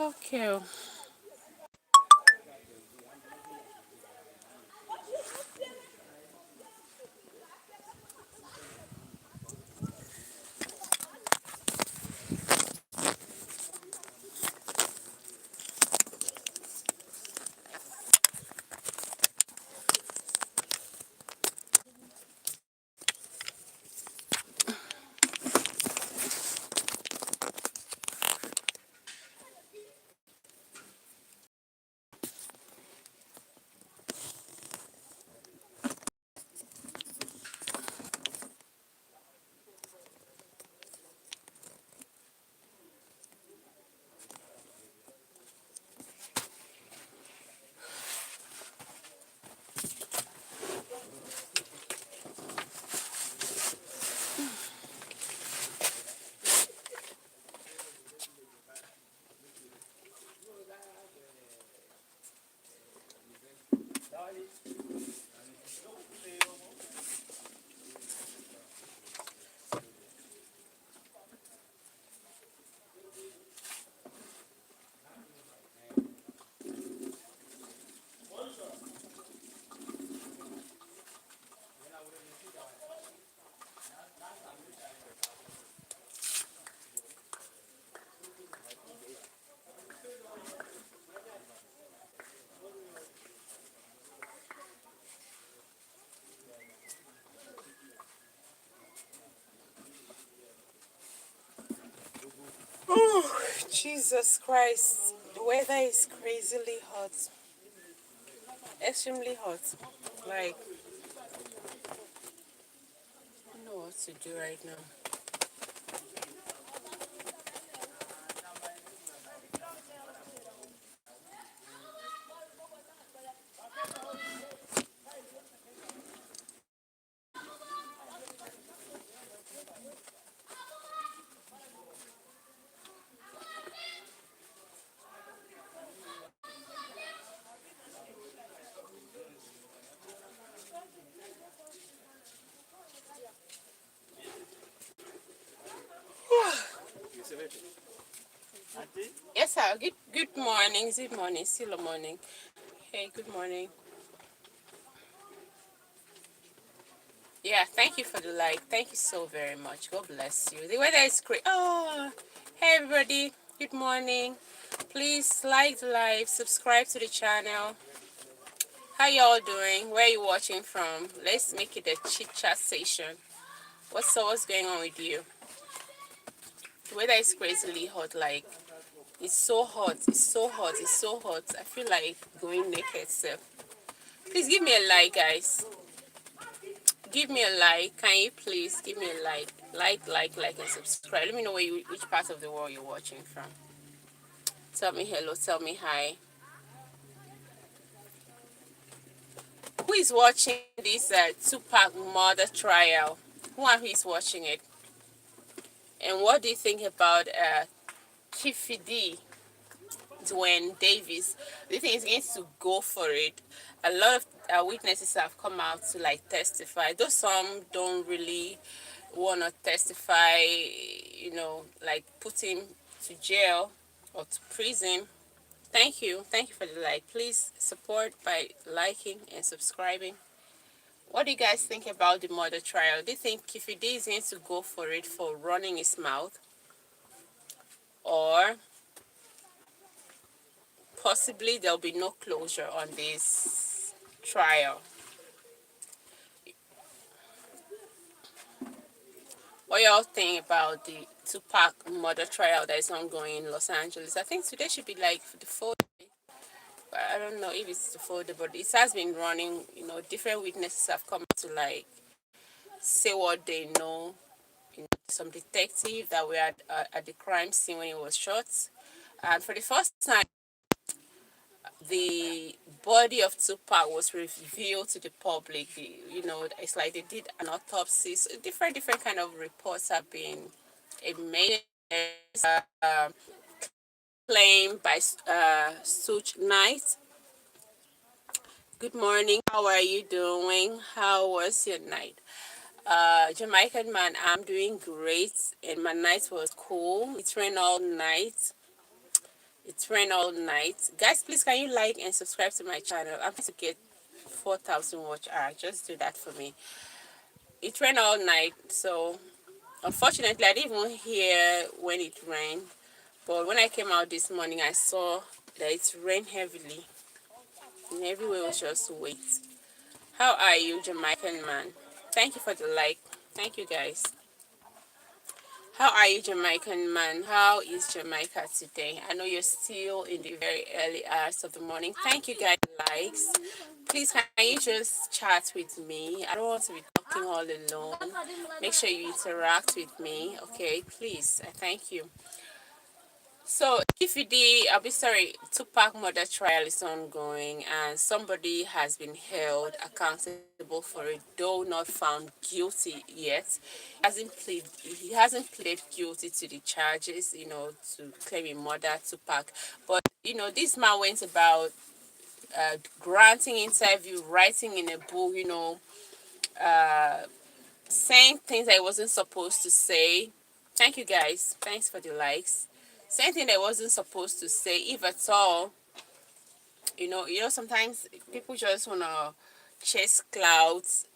Okay. Oh, Jesus Christ. The weather is crazily hot. Extremely hot. Like, I don't know what to do right now. Yes, sir. Good morning. Good morning. Still a morning. Hey, good morning. Yeah, thank you for the like. Thank you so very much. God bless you. The weather is great. Oh, hey everybody. Good morning. Please like the live, subscribe to the channel. How y'all doing? Where are you watching from? Let's make it a chit chat session. What's going on with you? The weather is crazily hot. Like, it's so hot. It's so hot. It's so hot. I feel like going naked. So please give me a like, guys. Give me a like. Can you please give me a like? Like, and subscribe. Let me know which part of the world you're watching from. Tell me hello. Tell me hi. Who is watching this Tupac murder trial? Who and who is watching it? And what do you think about Chiefy D, Dwayne Davis? Do you think he's going to go for it? A lot of witnesses have come out to like testify. Though some don't really want to testify, like put him to jail or to prison. Thank you for the like. Please support by liking and subscribing. What do you guys think about the murder trial? Do you think Kifidi is going to go for it for running his mouth, or possibly there'll be no closure on this trial? what y'all think about the Tupac murder trial that is ongoing in Los Angeles. I think today should be like the fourth, but I don't know if it's the fourth, but it has been running. Different witnesses have come to like say what they know. Some detective that were at the crime scene when he was shot, and for the first time, the body of Tupac was revealed to the public. It's like they did an autopsy. So different kind of reports have been made. Uh, Claimed by Such Knight. Good morning. How are you doing? How was your night? Jamaican man, I'm doing great, and my night was cool. It rained all night. Guys, please can you like and subscribe to my channel? I'm trying to get 4,000 watch hours. Just do that for me. It rained all night, so unfortunately I didn't even hear when it rained. But when I came out this morning, I saw that it rained heavily, and everywhere was just wet. How are you, Jamaican man? Thank you for the like. Thank you, guys. How are you, Jamaican man? How is Jamaica today? I know you're still in the very early hours of the morning. Thank you, guys. Likes. Please, can you just chat with me? I don't want to be talking all alone. Make sure you interact with me, okay? Please, I thank you. So, if I'll be sorry, Tupac murder trial is ongoing and somebody has been held accountable for it, though not found guilty yet. He hasn't pled guilty to the charges, to claiming murder Tupac. But, this man went about granting interview, writing in a book, saying things that he wasn't supposed to say. Thank you, guys. Thanks for the likes. Saying things that he wasn't supposed to say, if at all. Sometimes people just wanna chase clouds,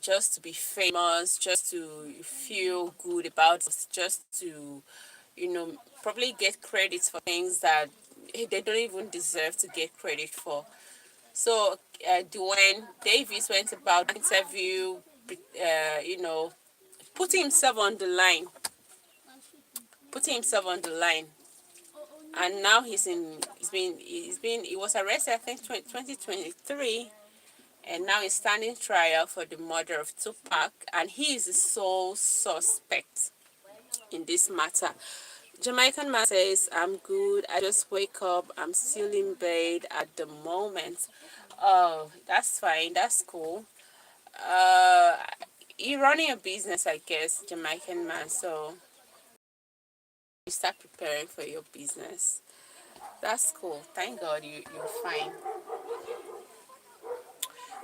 just to be famous, just to feel good about, just to, probably get credit for things that they don't even deserve to get credit for. So, Dwayne Davis went about an interview, you know, putting himself on the line, putting himself on the line, and now he was arrested, I think, 2023, and now he's standing trial for the murder of Tupac, and he is the sole suspect in this matter. Jamaican man says, I'm good. I just wake up. I'm still in bed at the moment. Oh, that's fine. That's cool. Uh, you're running a business, I guess, Jamaican man. So you start preparing for your business. That's cool. Thank God you're fine.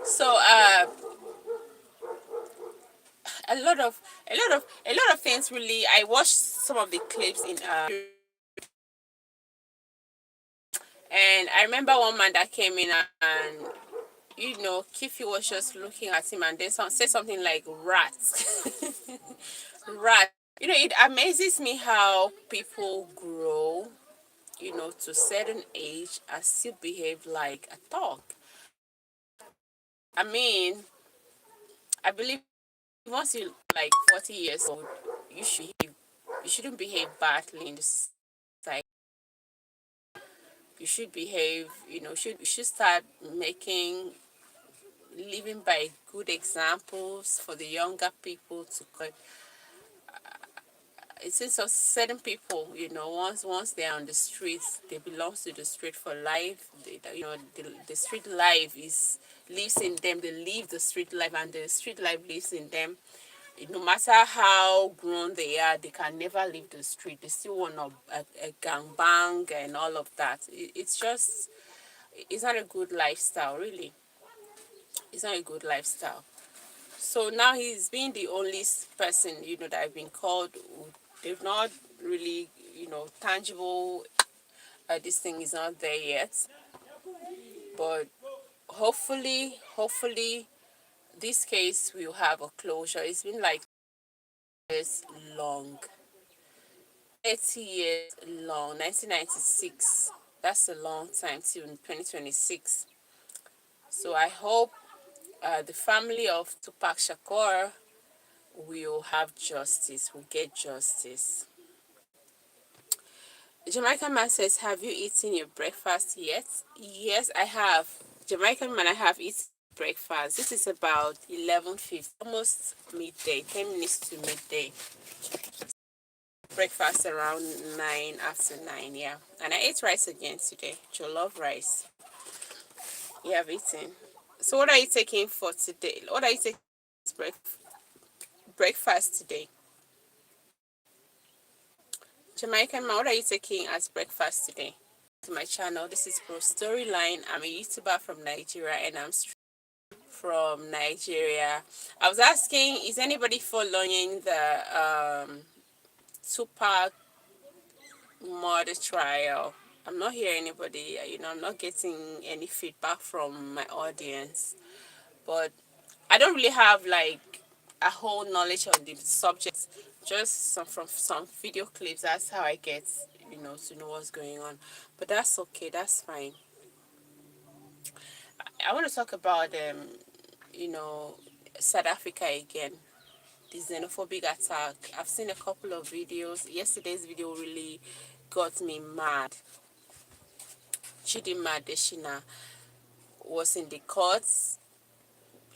So a lot of things really. I watched some of the clips in and I remember one man that came in and Kiffy was just looking at him and then said something like rat. Rat. It amazes me how people grow, to a certain age and still behave like a dog. I mean, I believe once you like 40 years old, you shouldn't behave badly in the society. You should behave, you should start making living by good examples for the younger people to cut. It seems so certain people, once they're on the streets, they belong to the street for life. The street life lives in them. They live the street life, and the street life lives in them. No matter how grown they are, they can never leave the street. They still want a gang bang and all of that. It's not a good lifestyle, really. It's not a good lifestyle. So now he's been the only person, that I've been called. They've not really, tangible. This thing is not there yet, but hopefully, this case will have a closure. It's been like years long, 30 years long, 1996. That's a long time till 2026. So I hope the family of Tupac Shakur we'll have justice, we'll get justice. Jamaican man says, have you eaten your breakfast yet? Yes, I have. Jamaican man, I have eaten breakfast. This is about 11:50, almost midday, 10 minutes to midday. Breakfast around 9, after 9, yeah. And I ate rice again today, jollof rice. You have eaten. So what are you taking for today? What are you taking as breakfast today? Jamaican man, what are you taking as breakfast today? To my channel, this is Prostoryline. I'm a YouTuber from Nigeria and I'm from Nigeria. I was asking, is anybody following the Tupac murder trial? I'm not hearing anybody, I'm not getting any feedback from my audience. But I don't really have like a whole knowledge on the subject. Just some video clips. That's how I get, to know what's going on. But that's okay. That's fine. I want to talk about you know, South Africa again. The xenophobic attack. I've seen a couple of videos. Yesterday's video really got me mad. Chidinma Adesina was in the courts,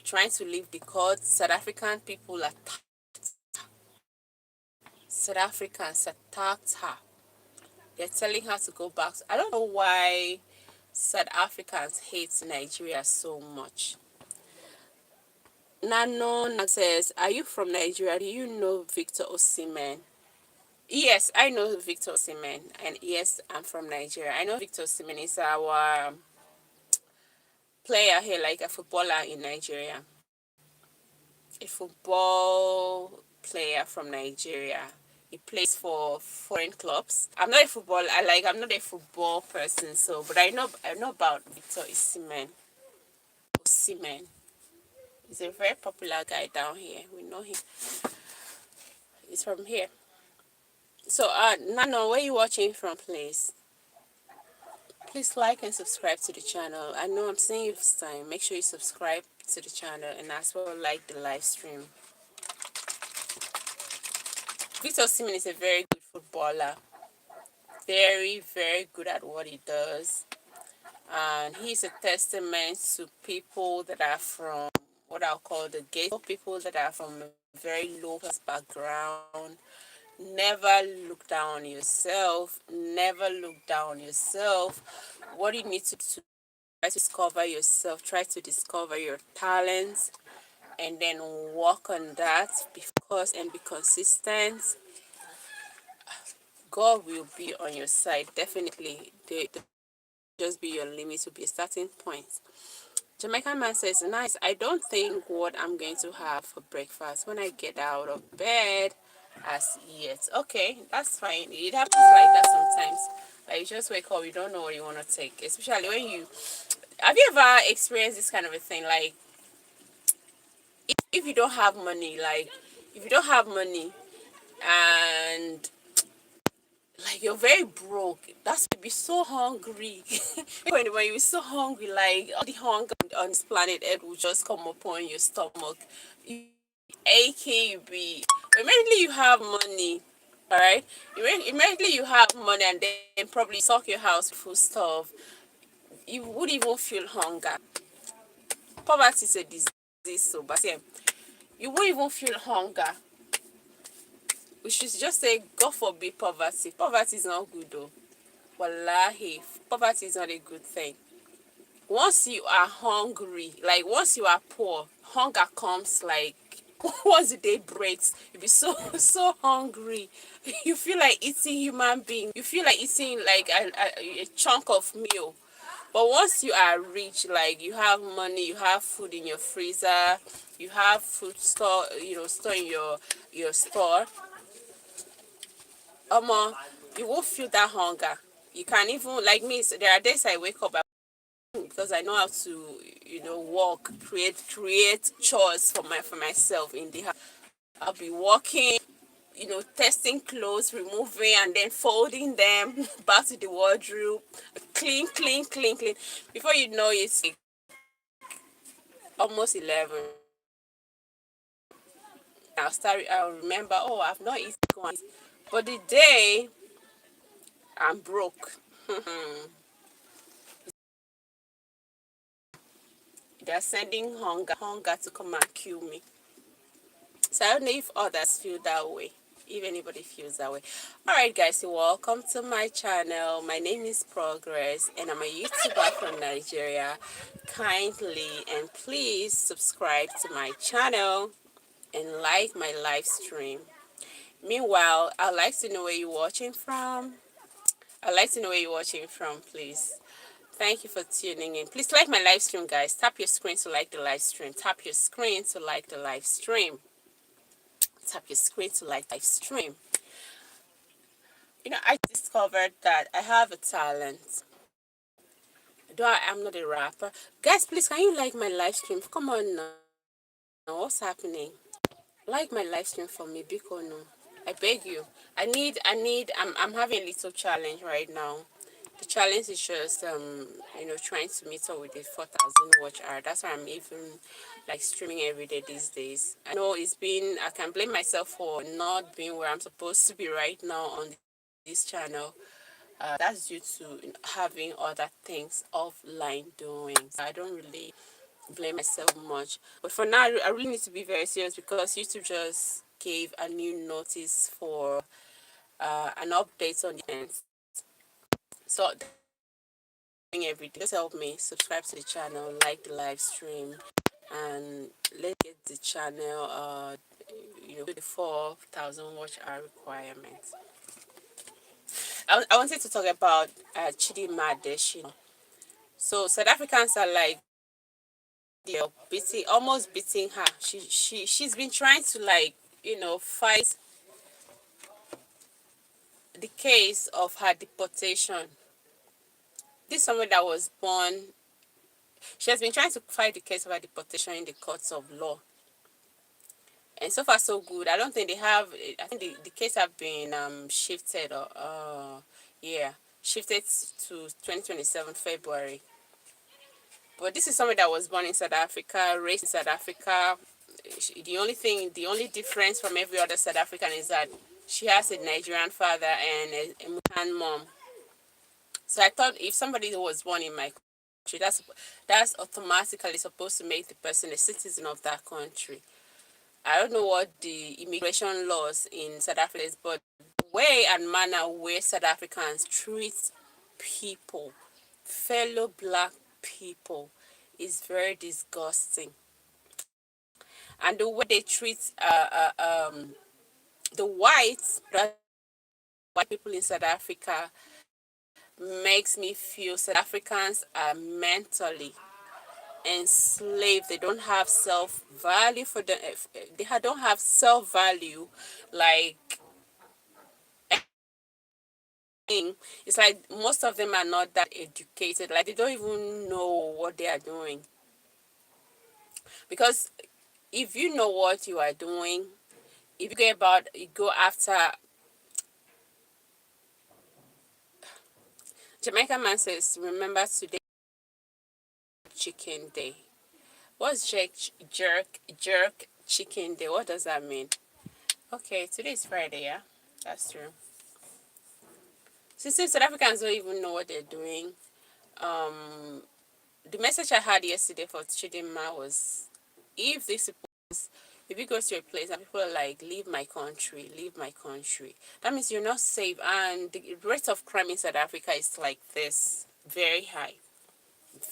trying to leave the courts. South African people attacked. South Africans attacked her. They're telling her to go back. I don't know why South Africans hate Nigeria so much. Nano says, are you from Nigeria? Do you know Victor Osimhen? Yes, I know Victor Osimhen. And yes, I'm from Nigeria. I know Victor Osimhen is our player here, like a footballer in Nigeria. A football player from Nigeria. He plays for foreign clubs. I'm not a football person, so but I know about Victor Osimhen. Osimhen. He's a very popular guy down here. We know him. He's from here. So Nano, where are you watching from, please? Please like and subscribe to the channel. I know I'm saying it this time. Make sure you subscribe to the channel and as well like the live stream. Victor Osimhen is a very good footballer. Very, very good at what he does. And he's a testament to people that are from what I'll call the ghetto, people that are from a very low class background. Never look down on yourself. Never look down on yourself. What you need to do, try to discover yourself, try to discover your talents, and then work on that. Be focused and be consistent. God will be on your side. Definitely. They just be your limit to be a starting point. Jamaican man says, nice. I don't think what I'm going to have for breakfast when I get out of bed as yet. Okay, that's fine. It happens like that sometimes. Like you just wake up, you don't know what you want to take. Especially when have you ever experienced this kind of a thing? Like if you don't have money, like if you don't have money and like you're very broke, that's to be so hungry. when you're so hungry, like all the hunger on this planet Earth will just come upon your stomach. You aching, you be immediately you have money, all right. Immediately you have money, and then probably stock your house with food stuff. You would even feel hunger. Poverty is a disease, so but yeah, you won't even feel hunger. We should just say, God forbid poverty. Poverty is not good though. Wallahi, poverty is not a good thing. Once you are hungry, like once you are poor, hunger comes like once the day breaks, you'll be so hungry. You feel like eating human being. You feel like eating like a chunk of meal. But once you are rich, like you have money, you have food in your freezer, you have food store, store in your store, you won't feel that hunger. You can even, like me, so there are days I wake up because I know how to, walk, create chores for myself in the house. I'll be walking, testing clothes, removing and then folding them back to the wardrobe, clean, clean, clean, clean. Before you know it's almost 11. I'll remember, oh, I've not eaten once. But the day I'm broke, they're sending hunger to come and kill me. So I don't know if others feel that way. If anybody feels that way. Alright guys, so welcome to my channel. My name is Progress and I'm a YouTuber from Nigeria. Kindly and please subscribe to my channel and like my live stream. Meanwhile, I'd like to know where you're watching from. I'd like to know where you're watching from, please. Thank you for tuning in. Please like my live stream, guys. Tap your screen to like the live stream. Tap your screen to like the live stream. Tap your screen to like live stream. I discovered that I have a talent. Though I'm not a rapper. Guys, please, can you like my live stream? Come on now. What's happening? Like my live stream for me, Biko no. I beg you. I'm having a little challenge right now. The challenge is just trying to meet up with the 4,000 watch hour. That's why I'm even like streaming every day these days. I know I can blame myself for not being where I'm supposed to be right now on this channel. That's due to having other things offline doing. So I don't really blame myself much. But for now, I really need to be very serious because YouTube just gave a new notice for an update on the events. So every day, just help me subscribe to the channel, like the live stream, and let's get the channel the 4,000 watch hour requirement. I wanted to talk about Chidinma Adetshina. So South Africans are like they're almost beating her. She's been trying to fight the case of her deportation. This is someone that was born. She has been trying to fight the case of her deportation in the courts of law, and so far so good. I don't think they have. I think the case have been shifted or yeah, shifted to 2027 February. But this is someone that was born in South Africa, raised in South Africa. The only difference from every other South African is that she has a Nigerian father and a American mom. So I thought if somebody was born in my country, that's automatically supposed to make the person a citizen of that country. I don't know what the immigration laws in South Africa is, but the way and manner where South Africans treat people, fellow black people, is very disgusting. And the way they treat the white people in South Africa makes me feel South Africans are mentally enslaved. They don't have self value for them. Don't have self value. Like it's like most of them are not that educated. Like they don't even know what they are doing. Because if you know what you are doing, if you go after Jamaican man says, remember today chicken day. What's jerk chicken day? What does that mean? Okay, today is Friday, yeah? That's true. Since South Africans don't even know what they're doing, the message I had yesterday for Chidinma was if this if you go to a place and people are like, leave my country, that means you're not safe. And the rate of crime in South Africa is like this, very high,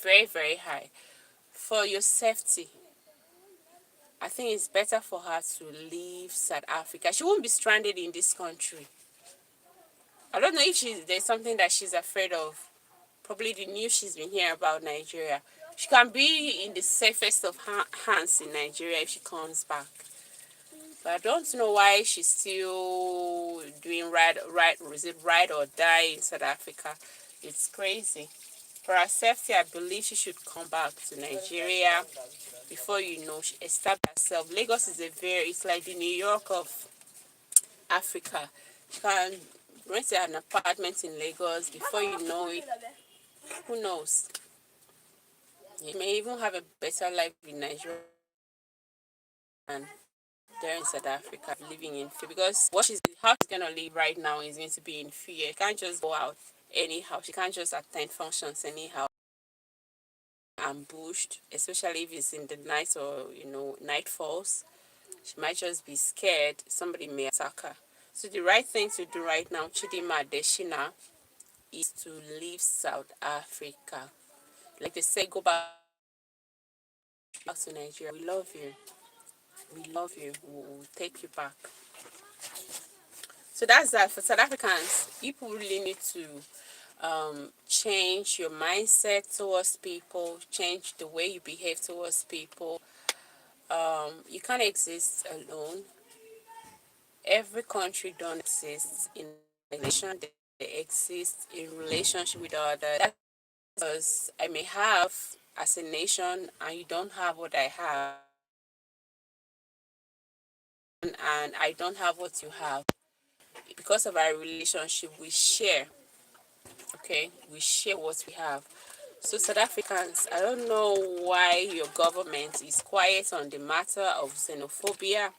very, very high. For your safety, I think it's better for her to leave South Africa. She won't be stranded in this country. I don't know if there's something that she's afraid of. Probably the news she's been hearing about Nigeria. She can be in the safest of hands in Nigeria if she comes back. But I don't know why she's still doing ride or die in South Africa. It's crazy. For her safety, I believe she should come back to Nigeria. Before you know, she established herself. Lagos is it's like the New York of Africa. You can rent an apartment in Lagos. Before you know it, who knows? You may even have a better life in Nigeria. there in South Africa, living in fear, because how she's gonna live right now is going to be in fear. You can't just go out anyhow. She can't just attend functions anyhow. Ambushed, especially if it's in the night or night falls. She might just be scared somebody may attack her. So the right thing to do right now, Chidima Adeshina, is to leave South Africa. Like they say, go back to Nigeria. We love you. We love you. We'll take you back. So that's that. For South Africans, people really need to change your mindset towards people, change the way you behave towards people. You can't exist alone. Every country don't exist in a nation. They exist in relationship with others. That's because I may have as a nation and you don't have what I have, and I don't have what you have. Because of our relationship, we share. Okay, we share what we have. So South Africans, I don't know why your government is quiet on the matter of xenophobia.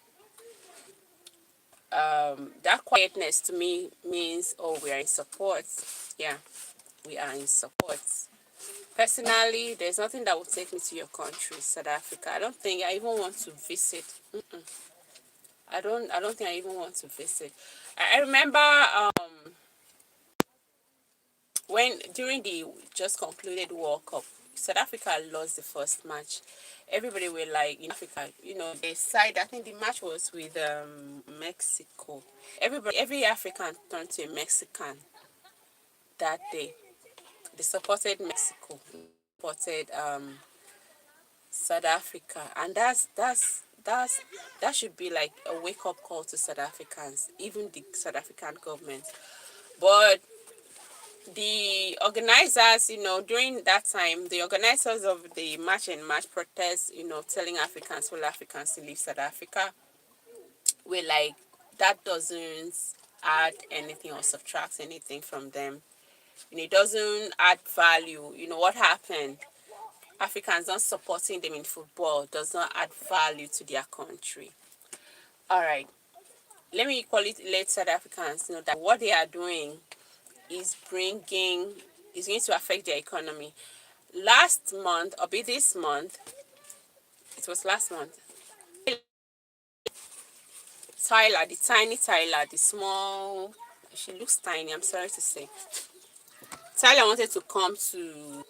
That quietness to me means, oh, we are in support. Yeah, we are in support. Personally, there's nothing that will take me to your country, South Africa. I don't think I even want to visit. I don't think I even want to visit. I remember when during the just concluded World Cup, South Africa lost the first match. Everybody were like in Africa, they side. I think the match was with Mexico. Every African turned to a Mexican that day. They supported Mexico, supported South Africa, and that should be like a wake up call to South Africans, even the South African government. But the organizers, during that time, the organizers of the March and March protest, telling Africans, all Africans to leave South Africa, were like, that doesn't add anything or subtract anything from them. It doesn't add value. What happened? Africans not supporting them in football does not add value to their country. All right. Let me let South Africans know that what they are doing is going to affect their economy. Last month, or be this month, it was last month, Tyler, the tiny Tyler, the small, she looks tiny, I'm sorry to say. Tyler wanted to come to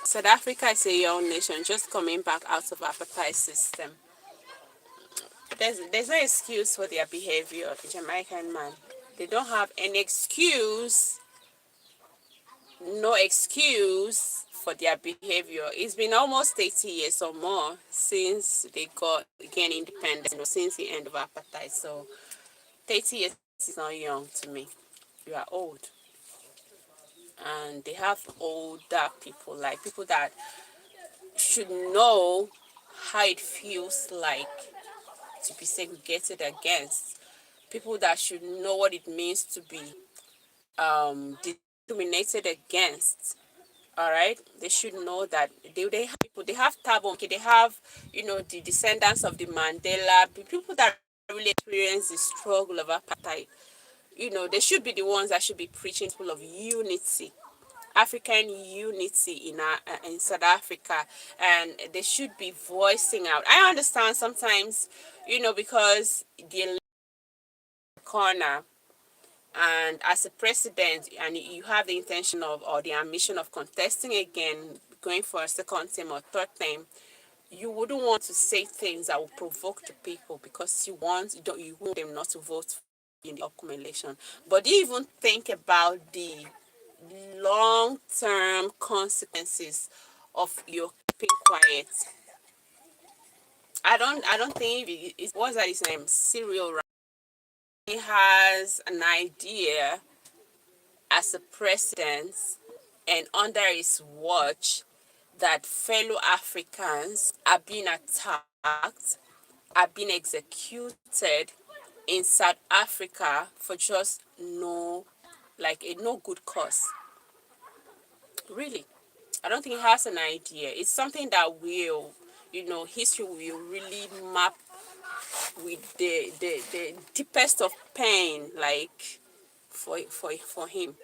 South Africa is a young nation just coming back out of apartheid system. There's no excuse for their behavior, the Jamaican man. They don't have any excuse, no excuse for their behavior. It's been almost 30 years or more since they got again independence, since the end of apartheid. So 30 years is not young to me. You are old. And they have older people, like people that should know how it feels like to be segregated against. People that should know what it means to be discriminated against. All right, they should know that they have people. They have Thabo Mbeki. They have the descendants of the Mandela people that really experience the struggle of apartheid. They should be the ones that should be preaching full of unity, African unity in South Africa, and they should be voicing out. I understand sometimes, because the corner, and as a president, and you have the intention of or the ambition of contesting again, going for a second term or third term, you wouldn't want to say things that will provoke the people because you want them not to vote in the upcoming election. But do you even think about the long-term consequences of your keeping quiet? I don't think what's that his name? Cyril. He has an idea as a president and under his watch that fellow Africans are being attacked, are being executed in South Africa for just no good cause. Really. I don't think he has an idea. It's something that will, history will really map with the deepest of pain, like for him.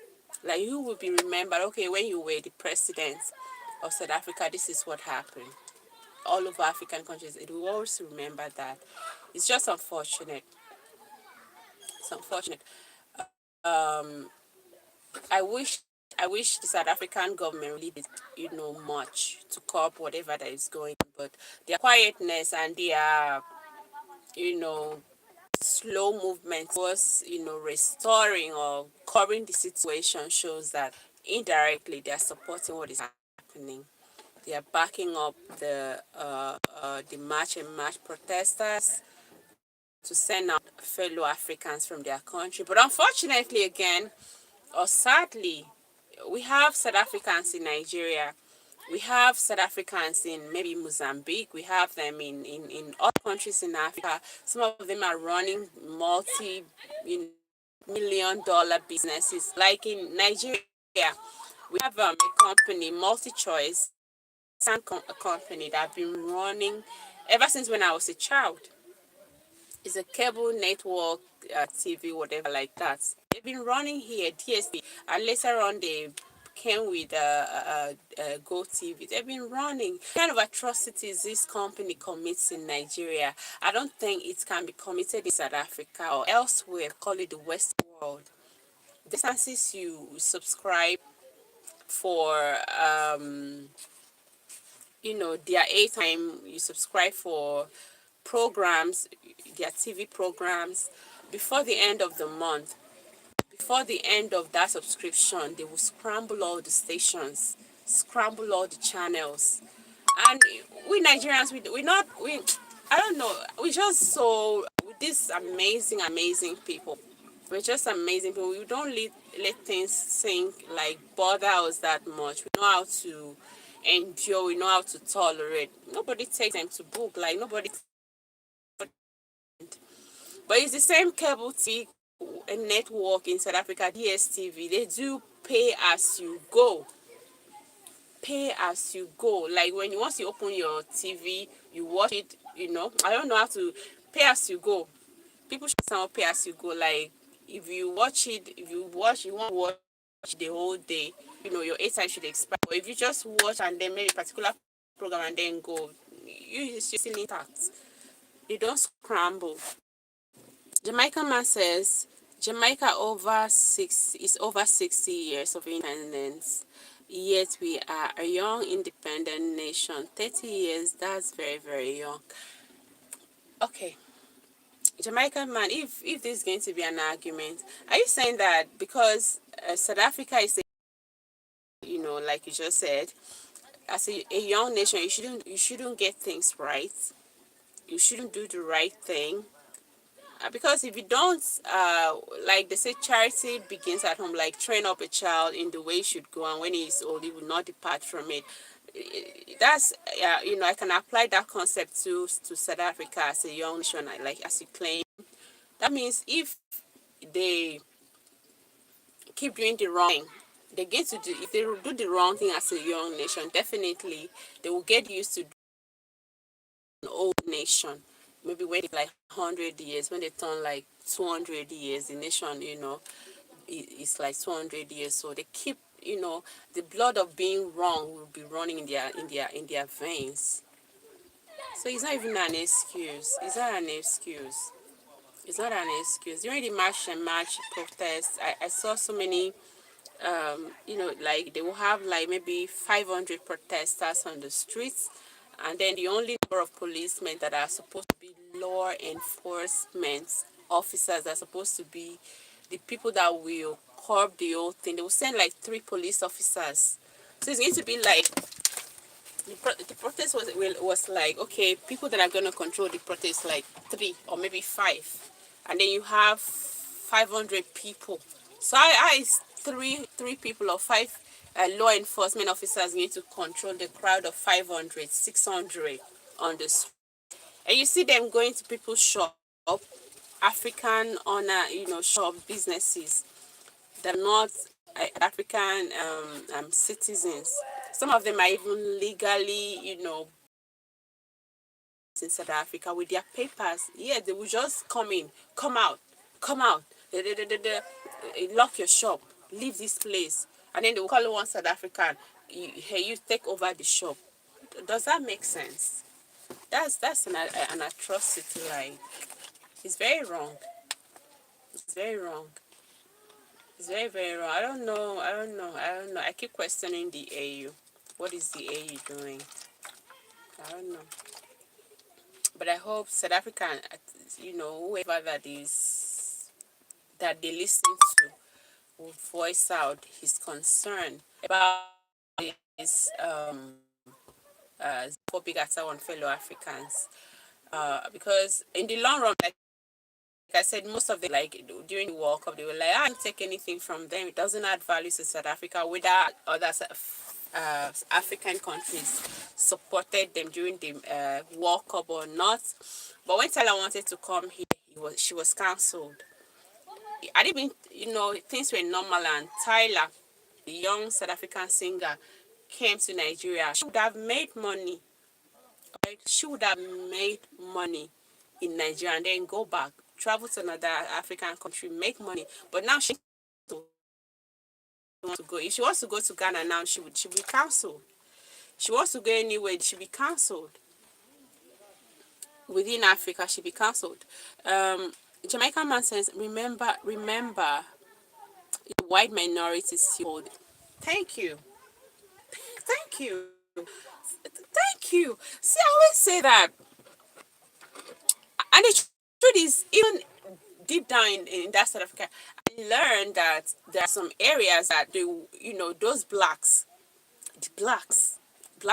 Like you will be remembered, okay, when you were the president of South Africa, this is what happened. All over African countries, it will always remember that. It's just unfortunate. It's unfortunate. Um, I wish the South African government really did, much to curb whatever that is going on. But their quietness and their, you know, slow movement was, restoring or curbing the situation shows that indirectly they are supporting what is happening. They are backing up the March and March protesters to send out fellow Africans from their country. But unfortunately, again, or sadly, we have South Africans in Nigeria. We have South Africans in maybe Mozambique. We have them in other countries in Africa. Some of them are running multi-million-dollar businesses. Like in Nigeria, we have a company, MultiChoice, a company that I've been running ever since when I was a child. It's a cable network, TV, whatever like that. They've been running here, DSP, and later on they came with Go TV. They've been running. What kind of atrocities this company commits in Nigeria, I don't think it can be committed in South Africa or elsewhere. Call it the West world. The instances you subscribe for, their airtime, you subscribe for programs, their TV programs, before the end of the month, before the end of that subscription, they will scramble all the stations, scramble all the channels. And we Nigerians, I don't know, we just so, with these amazing people. We're just amazing people. We don't let things sink, like bother us that much. We know how to endure, we know how to tolerate. Nobody takes them to book, like nobody. But it's the same cable TV network in South Africa, DSTV. They do pay as you go. Pay as you go. Like when you once you open your TV, you watch it. I don't know how to pay as you go. People should somehow pay as you go. Like if you watch it, you won't watch the whole day. Your airtime should expire. But if you just watch and then maybe a particular program and then go, you're still intact. They don't scramble. Jamaican man says Jamaica is over 60 years of independence, yet we are a young independent nation. 30 years, that's very, very young. Okay, Jamaican man, if this is going to be an argument, are you saying that because South Africa is like you just said, as a young nation, you shouldn't get things right, you shouldn't do the right thing? Because if you don't, like they say, charity begins at home. Like train up a child in the way he should go, and when he is old, he will not depart from it. That's I can apply that concept to South Africa as a young nation, like as you claim. That means if they keep doing the wrong thing, they get to do. If they do the wrong thing as a young nation, definitely they will get used to an old nation. Maybe when they like 100 years, when they turn like 200 years, the nation, it's like 200 years. So they keep, the blood of being wrong will be running in their veins. So it's not even an excuse. It's not an excuse. It's not an excuse. During the March and March protests, I saw so many, like they will have like maybe 500 protesters on the streets, and then the only number of policemen that are supposed to be law enforcement officers are supposed to be the people that will curb the whole thing. They will send like 3 police officers. So it's going to be like the protest was like, okay, people that are going to control the protest like 3 or maybe 5, and then you have 500 people. So I three people or 5 law enforcement officers need to control the crowd of 500, 600 on the street. And you see them going to people's shop, African owner, shop businesses that are not African citizens. Some of them are even legally, in South Africa with their papers. Yeah, they will just come in, come out, come out, lock your shop, leave this place, and then they will call one South African. Hey, you take over the shop. Does that make sense? That's an atrocity. Like, it's very wrong. It's very wrong. It's very, very wrong. I don't know. I don't know. I don't know. I keep questioning the AU. What is the AU doing? I don't know. But I hope South Africa, whoever that is, that they listen to, will voice out his concern about this xenophobic attack on fellow Africans. Because in the long run, like I said, most of them, like during the World Cup, they were like, I don't take anything from them. It doesn't add value to South Africa. Whether other African countries supported them during the World Cup or not. But when Tyler wanted to come here, she was cancelled. I didn't, things were normal, and Tyler, the young South African singer, came to Nigeria. She would have made money. Right? She would have made money in Nigeria and then go back, travel to another African country, make money. But now she wants to go. If she wants to go to Ghana now, she be cancelled. She wants to go anywhere, she be cancelled. Within Africa, she be cancelled. Jamaican man says, remember, white minorities still. Thank you. Thank you. Thank you. See, I always say that. And the truth is, even deep down in that South Africa, I learned that there are some areas that those black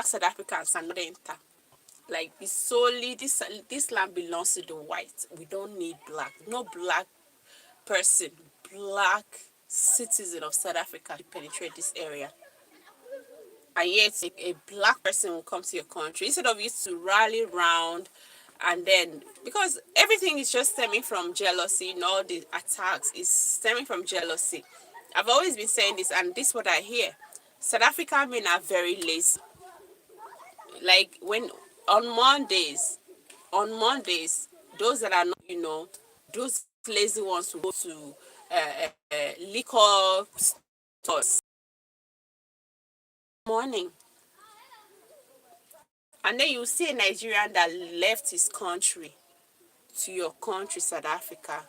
South Africans are not enter. Like, it's solely this land belongs to the whites. We don't need black. No black person, black citizen of South Africa to penetrate this area. And yet a black person will come to your country instead of you to rally round, and then because everything is just stemming from jealousy, all the attacks is stemming from jealousy. I've always been saying this, and this is what I hear. South African men are very lazy. Like, when on Mondays, those that are not, those lazy ones who go to liquor stores morning, and then you see a Nigerian that left his country to your country, South Africa,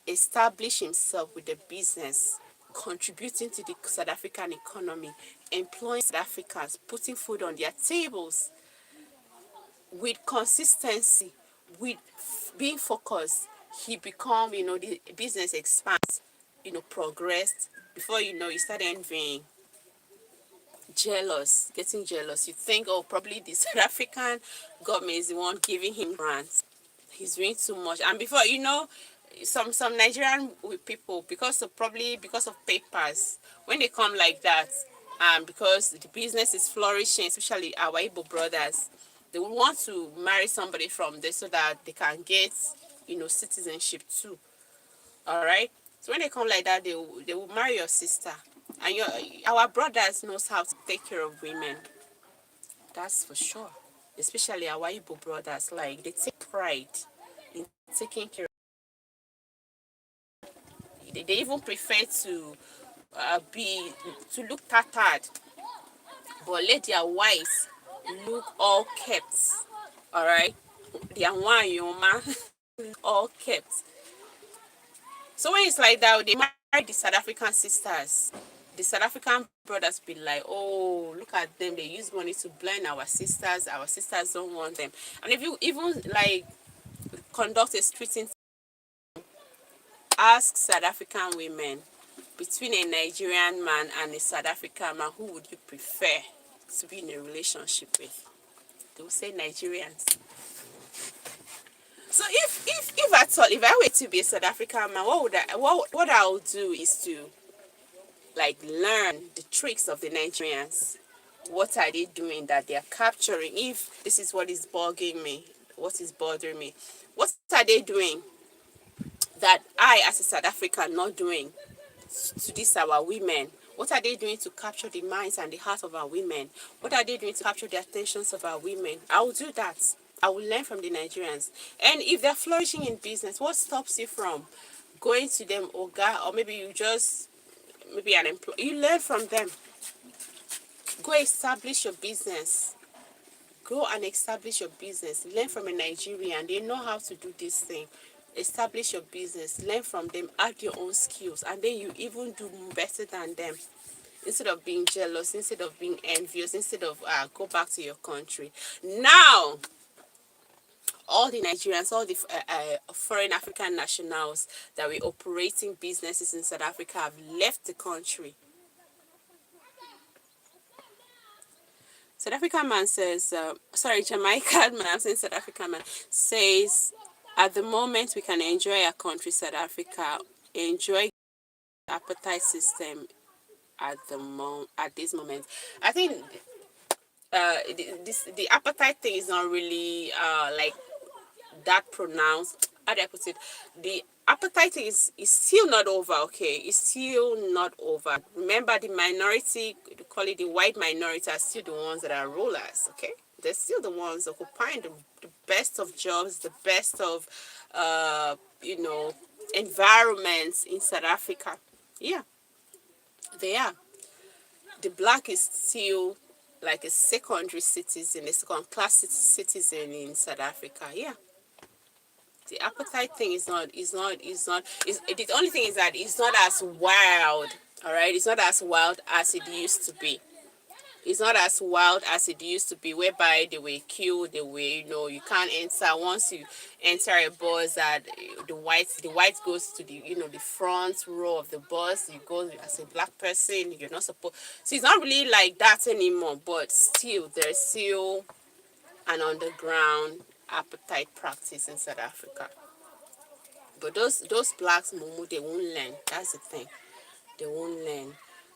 establish himself with a business, contributing to the South African economy, employing South Africans, putting food on their tables, with consistency, with being focused. He become, the business expands, progressed. Before you know, you start envying, jealous, getting jealous. You think, oh, probably the South African government is the one giving him grants. He's doing too much. And before some Nigerian people, because of papers, when they come like that, because the business is flourishing, especially our Igbo brothers, they will want to marry somebody from there so that they can get, citizenship too. All right. So when they come like that, they will marry your sister, and our brothers knows how to take care of women. That's for sure. Especially our Igbo brothers, like, they take pride in taking care. They even prefer to be to look tattered, but let their wives look all kept. All right, their one yoma all kept. So when it's like that, they marry the South African sisters. The South African brothers be like, oh, look at them. They use money to blind our sisters. Our sisters don't want them. And if you even like conduct a street interview, ask South African women, between a Nigerian man and a South African man, who would you prefer to be in a relationship with? They will say Nigerians. So if at all, if I were to be a South African man, what I would do is to, like, learn the tricks of the Nigerians. What are they doing that they are capturing? If this is what is bugging me, what is bothering me, what are they doing that I, as a South African, not doing to these our women? What are they doing to capture the minds and the heart of our women? What are they doing to capture the attentions of our women? I will do that. I will learn from the Nigerians. And if they're flourishing in business, what stops you from going to them, Oga, or maybe you just, maybe an employee, you learn from them. Go establish your business. Go and establish your business. Learn from a Nigerian. They know how to do this thing. Establish your business. Learn from them. Add your own skills. And then you even do better than them. Instead of being jealous, instead of being envious, instead of go back to your country. Now, all the Nigerians, all the foreign African nationals that were operating businesses in South Africa have left the country. South African man says, Jamaican man, I'm saying South African man, says, at the moment we can enjoy our country, South Africa, enjoy the appetite system at this moment. I think the appetite thing is not really like that pronounced. How do I put it? The appetite is still not over. Okay, it's still not over. Remember, the minority, they call it the white minority, are still the ones that are rulers. Okay, they're still the ones occupying the best of jobs, the best of you know, environments in South Africa. Yeah, they are. The black is still like a secondary citizen, a second class citizen in South Africa. Yeah, the appetite thing the only thing is that it's not as wild. All right, it's not as wild as it used to be. It's not as wild as it used to be, whereby they were killed, they were, you know, you can't enter. Once you enter a bus, that the white goes to the, you know, the front row of the bus. You go as a black person, you're not supposed. So it's not really like that anymore, but still there's still an underground appetite practice in South Africa. But those blacks, Mumu, they won't learn. That's the thing. They won't learn.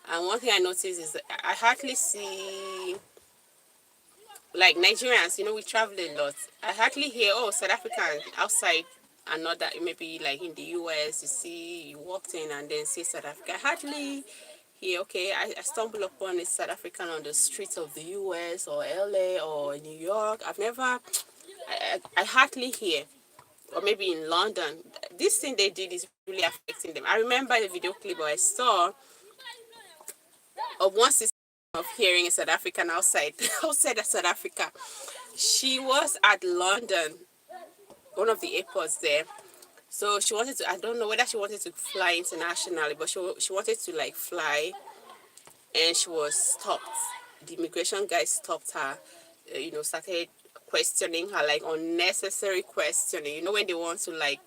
And one thing I noticed is that I hardly see, like, Nigerians, you know, we travel a lot. I hardly hear, oh, South African outside another, maybe like in the US, you see, you walked in and then see South Africa. I hardly hear, okay, I stumble upon a South African on the streets of the US or LA or New York. I hardly hear. Or maybe in London. This thing they did is really affecting them. I remember the video clip I saw of one sister of hearing a South African outside outside of South Africa. She was at London, one of the airports there. So she wanted to, I don't know whether she wanted to fly internationally, but she wanted to like fly, and she was stopped. The immigration guy stopped her, you know, started questioning her, like unnecessary questioning. You know, when they want to like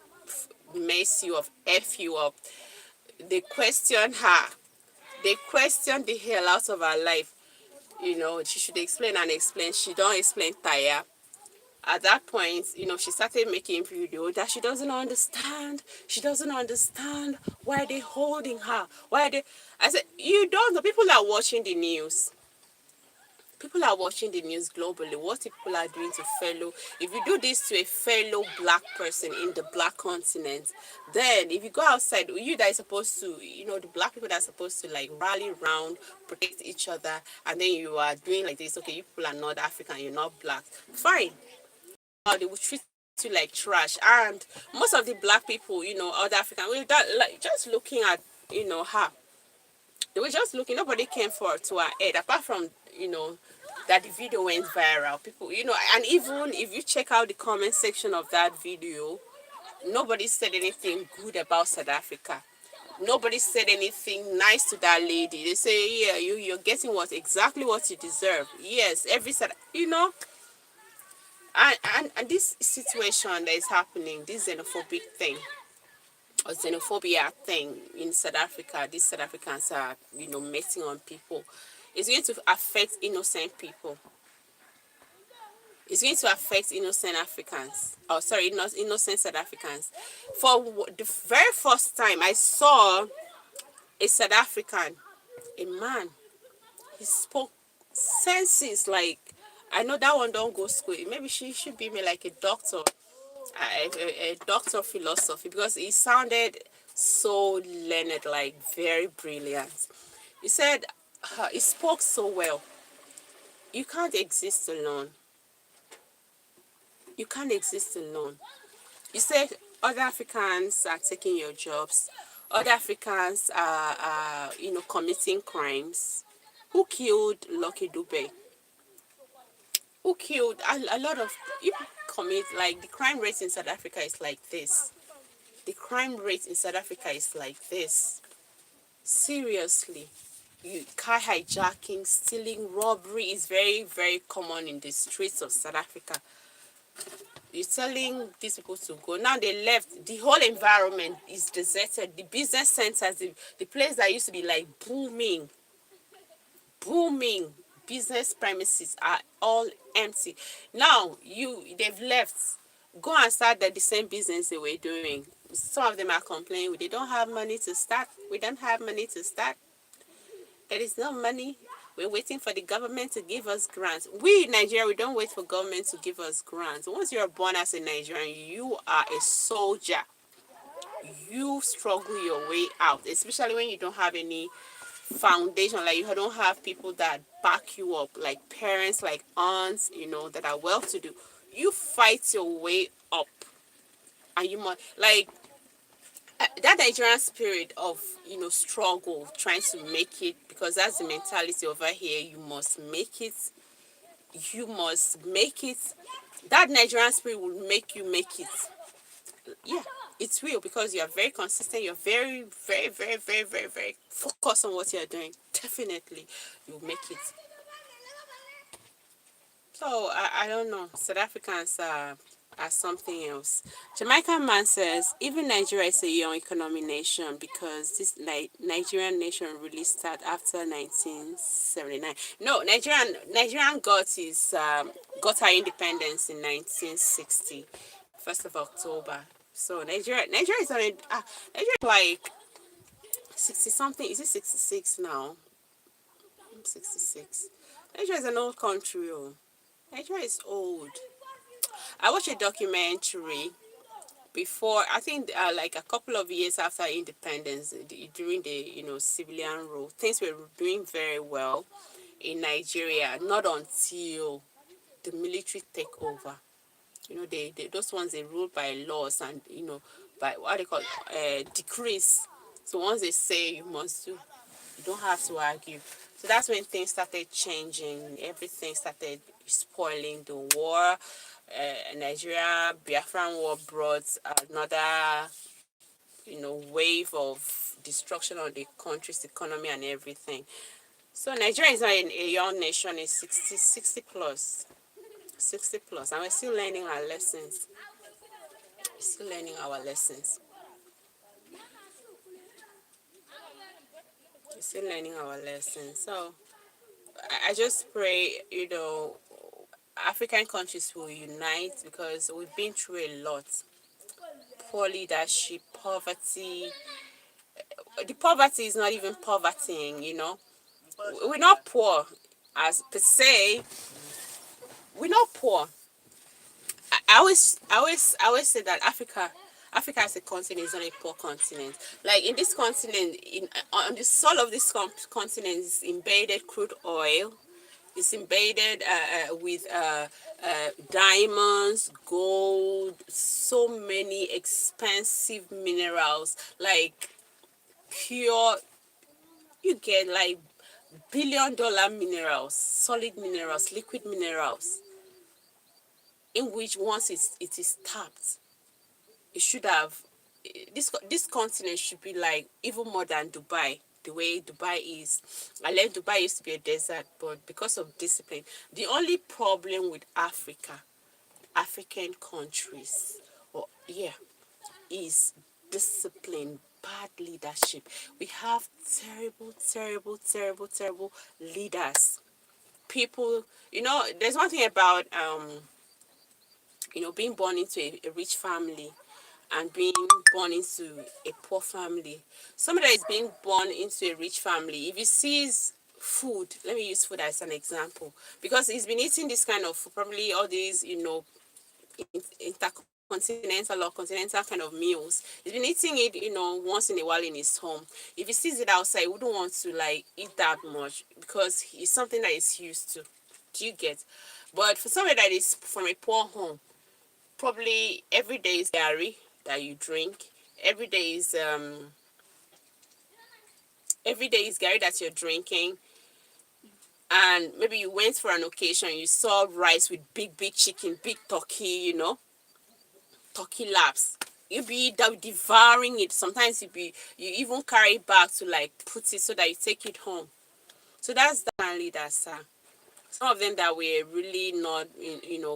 mess you up, F you up, they question her. They question the hell out of her life. You know, she should explain and explain. She don't explain tire. At that point, you know, she started making video that she doesn't understand. She doesn't understand why they holding her. Why they? I said, you don't know. People are watching the news. People are watching the news globally. What people are doing to fellow, if you do this to a fellow black person in the black continent, then if you go outside, you that is supposed to, you know, the black people that are supposed to like rally around, protect each other, and then you are doing like this, okay, you people are not African, you're not black, fine. They will treat you like trash. And most of the black people, you know, other African, that, like, just looking at, you know, her, they were just looking. Nobody came forward to her aid, apart from, you know, that the video went viral. People, you know, and even if you check out the comment section of that video, nobody said anything good about South Africa. Nobody said anything nice to that lady. They say, yeah, you're getting exactly what you deserve. Yes, every South, you know, and this situation that is happening, this xenophobic thing, or xenophobia thing in South Africa, these South Africans are, you know, messing on people. It's going to affect innocent people. It's going to affect innocent Africans. Oh, sorry, not innocent South Africans. For the very first time, I saw a South African, a man. He spoke senses like, I know that one don't go school. Maybe she should be me like a doctor, a doctor of philosophy, because he sounded so learned, like very brilliant. He said, he spoke so well. You can't exist alone. You can't exist alone. You say other Africans are taking your jobs. Other Africans are committing crimes. Who killed Lucky Dube? Who killed a lot of people commit, like the crime rate in South Africa is like this. The crime rate in South Africa is like this. Seriously. Car hijacking, stealing, robbery is very, very common in the streets of South Africa. You're telling these people to go. Now they left. The whole environment is deserted. The business centers, the place that used to be like booming, booming business premises are all empty. Now they've left. Go and start the same business they were doing. Some of them are complaining they don't have money to start. We don't have money to start. There is no money. We're waiting for the government to give us grants. We in Nigeria, we don't wait for government to give us grants. Once you're born as a Nigerian, you are a soldier. You struggle your way out, especially when you don't have any foundation, like you don't have people that back you up, like parents, like aunts, that are well to do. You fight your way up, and you must, like, that Nigerian spirit of struggle, trying to make it, because that's the mentality over here. You must make it. You must make it. That Nigerian spirit will make you make it. Yeah, it's real, because you are very consistent. You're very, very, very, very, very, very focused on what you're doing. Definitely, you'll make it. So I don't know. South Africans are something else. Jamaican man says even Nigeria is a young economy nation, because this Nigerian nation really started after 1979. No, Nigerian got our independence in 1960, 1st of October. So Nigeria is on Nigeria is like 60 something. Is it 66 now? I'm 66. Nigeria is an old country. Oh. Nigeria is old. I watched a documentary before, I think like a couple of years after independence, during the civilian rule, things were doing very well in Nigeria, not until the military take over. Those ones, they rule by laws, and by what they call decrees. So once they say you must do, you don't have to argue. So that's when things started changing. Everything started spoiling. The war, Nigeria, Biafran War brought another, wave of destruction on the country's economy and everything. So Nigeria is not a young nation. It's 60 plus. 60 plus. And we're still learning our lessons. We're still learning our lessons. We're still learning our lessons. So I just pray, African countries will unite, because we've been through a lot. Poor leadership, poverty. The poverty is not even poverty. We're not poor as per se. We're not poor. I always say that Africa as a continent is not a poor continent. Like in this continent, on the soil of this continent is embedded crude oil. It's embedded with diamonds, gold, so many expensive minerals, like pure. You get like $1 billion minerals, solid minerals, liquid minerals, in which once it is tapped, it should have, this continent should be like even more than Dubai. The way Dubai is, I left Dubai used to be a desert, but because of discipline, the only problem with African countries, or yeah, is discipline, bad leadership. We have terrible, terrible, terrible, terrible leaders. People, there's one thing about being born into a rich family and being born into a poor family. Somebody that is being born into a rich family, if he sees food, let me use food as an example, because he's been eating this kind of food, probably all these, intercontinental or continental kind of meals. He's been eating it, once in a while in his home. If he sees it outside, he wouldn't want to like eat that much, because it's something that he's used to. Do you get? But for somebody that is from a poor home, Probably every day is Gary that you drink. Every day is every day is Gary that you're drinking. And maybe you went for an occasion, you saw rice with big chicken, big turkey, turkey laps. You be devouring it. Sometimes you even carry it back to like put it so that you take it home. So that's the kind of leaders are. Some of them that were really not,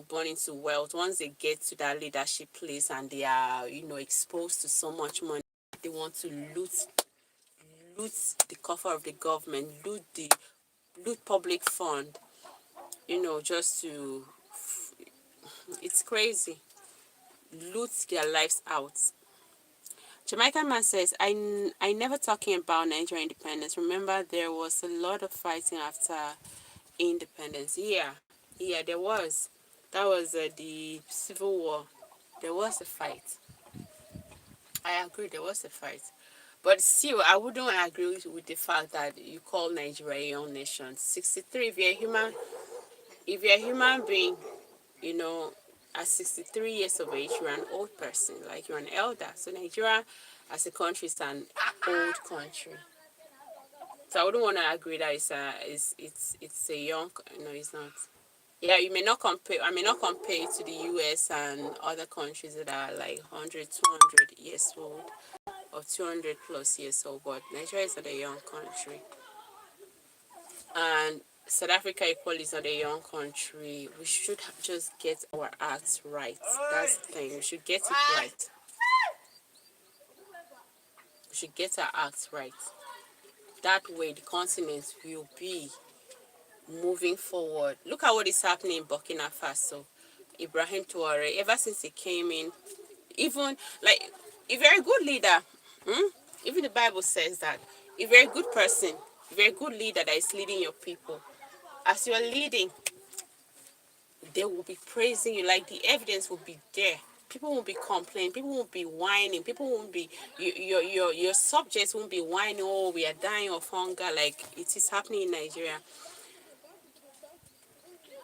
born into wealth. Once they get to that leadership place and they are, exposed to so much money, they want to loot the coffer of the government, loot public fund, just to. It's crazy. Loot their lives out. Jamaican man says, I never talking about Nigerian independence. Remember, there was a lot of fighting after independence. Yeah, there was. That was the Civil War. There was a fight. I agree, there was a fight. But still, I wouldn't agree with the fact that you call Nigeria a young nation. 63, if you're a human being, you know, at 63 years of age, you're an old person, like you're an elder. So Nigeria as a country is an old country. So I wouldn't want to agree that it's a young, no, it's not. Yeah, you may not compare, I may not compare it to the US and other countries that are like 100, 200 years old or 200 plus years old, but Nigeria is not a young country. And South Africa equally is not a young country. We should just get our acts right. That's the thing. We should get it right. We should get our acts right. That way, the continent will be moving forward. Look at what is happening in Burkina Faso. Ibrahim Touare, ever since he came in, even like if you're a good leader, even the Bible says that if you're a good person, if you're a good leader that is leading your people, as you're leading, they will be praising you. Like the evidence will be there. People won't be complaining. People won't be whining. People won't be your subjects won't be whining. Oh, we are dying of hunger. Like it is happening in Nigeria.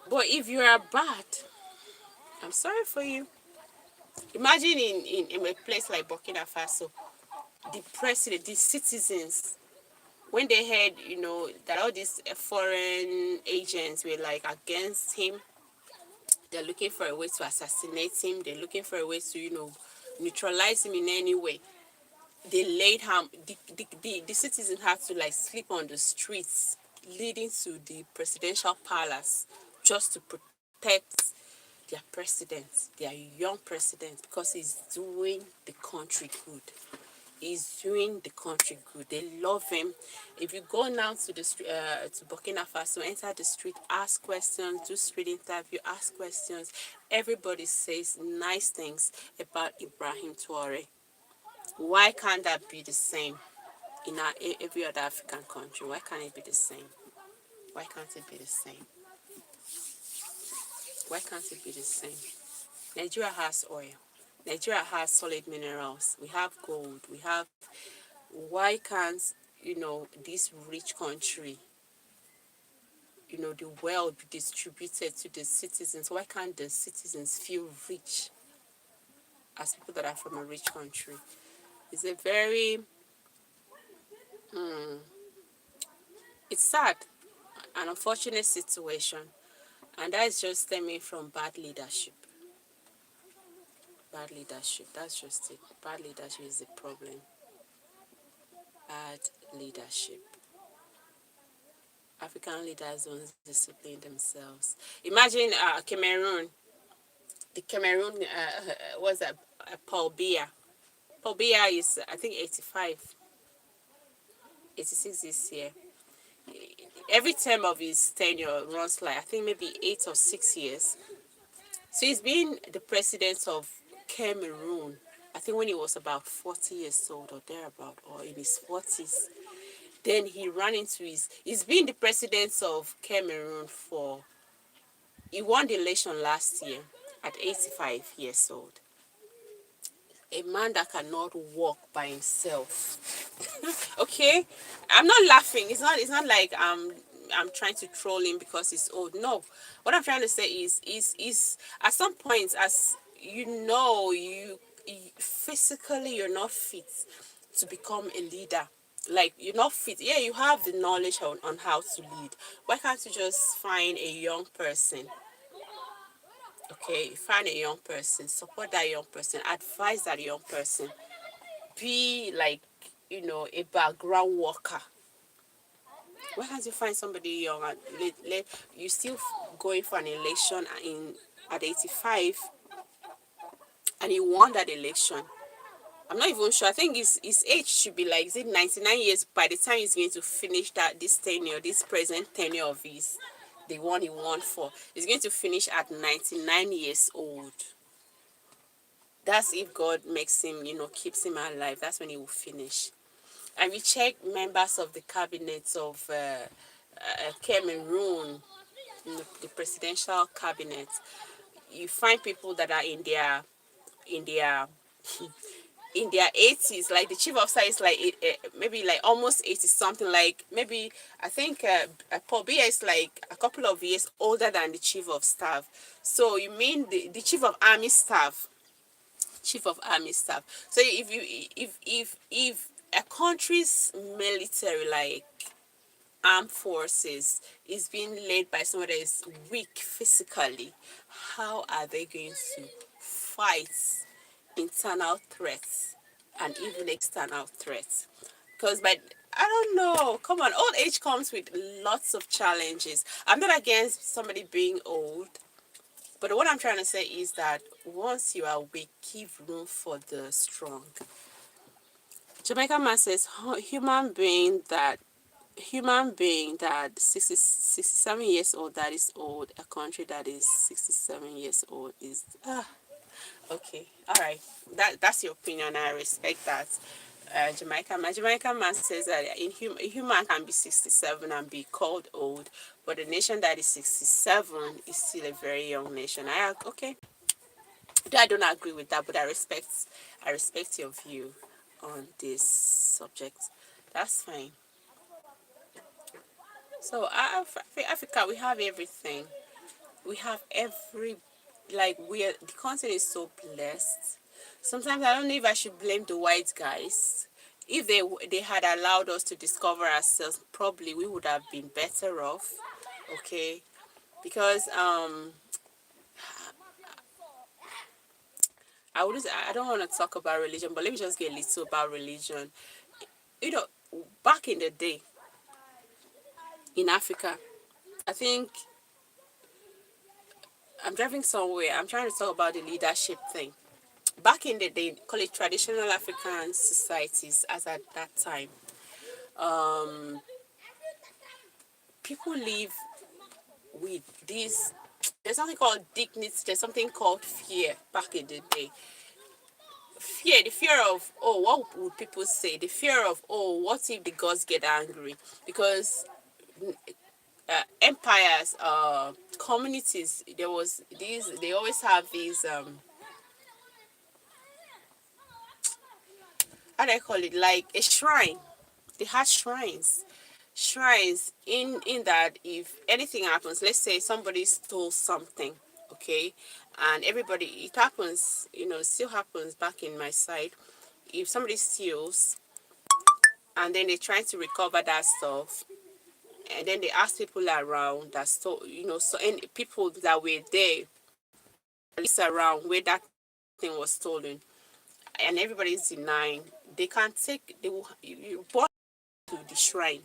But if you are bad, I'm sorry for you. Imagine in a place like Burkina Faso, the president, the citizens, when they heard, that all these foreign agents were like against him, they're looking for a way to assassinate him. They're looking for a way to, neutralize him in any way. They laid him. The citizens had to like sleep on the streets leading to the presidential palace just to protect their president, their young president, because he's doing the country good. He's doing the country good. They love him. If you go now to the to Burkina Faso, enter the street, ask questions, do street interview, ask questions. Everybody says nice things about Ibrahim Touare. Why can't that be the same in every other African country? Why can't it be the same? Why can't it be the same? Why can't it be the same? Nigeria has oil. Nigeria has solid minerals. We have gold. We have. Why can't this rich country, the wealth be distributed to the citizens? Why can't the citizens feel rich as people that are from a rich country? It's a very, it's sad, an unfortunate situation, and that is just stemming from bad leadership. Bad leadership. That's just it. Bad leadership is the problem. Bad leadership. African leaders don't discipline themselves. Imagine Cameroon. The Cameroon was Paul Biya. Paul Biya is, I think, 85, 86 this year. Every term of his tenure runs like, I think, maybe 8 or 6 years. So he's been the president of Cameroon, I think, when he was about 40 years old or thereabout, or in his 40s. Then he ran into he's been the president of Cameroon he won the election last year at 85 years old. A man that cannot walk by himself. Okay? I'm not laughing. It's not like I'm trying to troll him because he's old. No. What I'm trying to say is at some point, as you physically you're not fit to become a leader. Like you're not fit. Yeah, you have the knowledge on how to lead. Why can't you just find a young person? Okay, find a young person, support that young person, advise that young person, be like, a background worker. Why can't you find somebody young and you still going for an election at 85 and you won that election? I'm not even sure. I think his age should be like, is it 99 years by the time he's going to finish this tenure, this present tenure of his, the one he won for. He's going to finish at 99 years old. That's if God makes him, keeps him alive. That's when he will finish. And we check members of the cabinet of Cameroon, the presidential cabinet. You find people that are in their in their 80s. Like the chief officer is like maybe like almost 80 something. Like maybe I think Paul Biya is like a couple of years older than the chief of staff. So you mean the chief of army staff? Chief of army staff. So if a country's military, like armed forces, is being led by someone that is weak physically, how are they going to fight internal threats and even external threats? Because I don't know. Come on, old age comes with lots of challenges. I'm not against somebody being old, but what I'm trying to say is that once you are weak, give room for the strong. Jamaica man says human being that 67 years old that is old. A country that is 67 years old is okay. All right, that's your opinion. I respect that. Jamaica man says that a human can be 67 and be called old, but a nation that is 67 is still a very young nation. Okay. I don't agree with that, but I respect your view on this subject. That's fine. So Africa, we have everything. We have the continent is so blessed. Sometimes I don't know if I should blame the white guys. If they had allowed us to discover ourselves, probably we would have been better off. Okay, because I don't want to talk about religion, but let me just get a little about religion. You know, back in the day in Africa, I think I'm driving somewhere. I'm trying to talk about the leadership thing. Back in the day, call it traditional African societies, as at that time, um, people live with this. There's something called dignity. There's something called fear. Back in the day, the fear of, oh, what would people say? The fear of, oh, what if the gods get angry? Because empires, communities, there was these. They always have these. How do I call it? Like a shrine. They had shrines in that if anything happens, let's say somebody stole something, okay, and everybody, it happens, still happens back in my side. If somebody steals and then they try to recover that stuff, and then they ask people around that stole, so and people that were there, lives around where that thing was stolen, and everybody's denying, they can take, they will, you born to the shrine,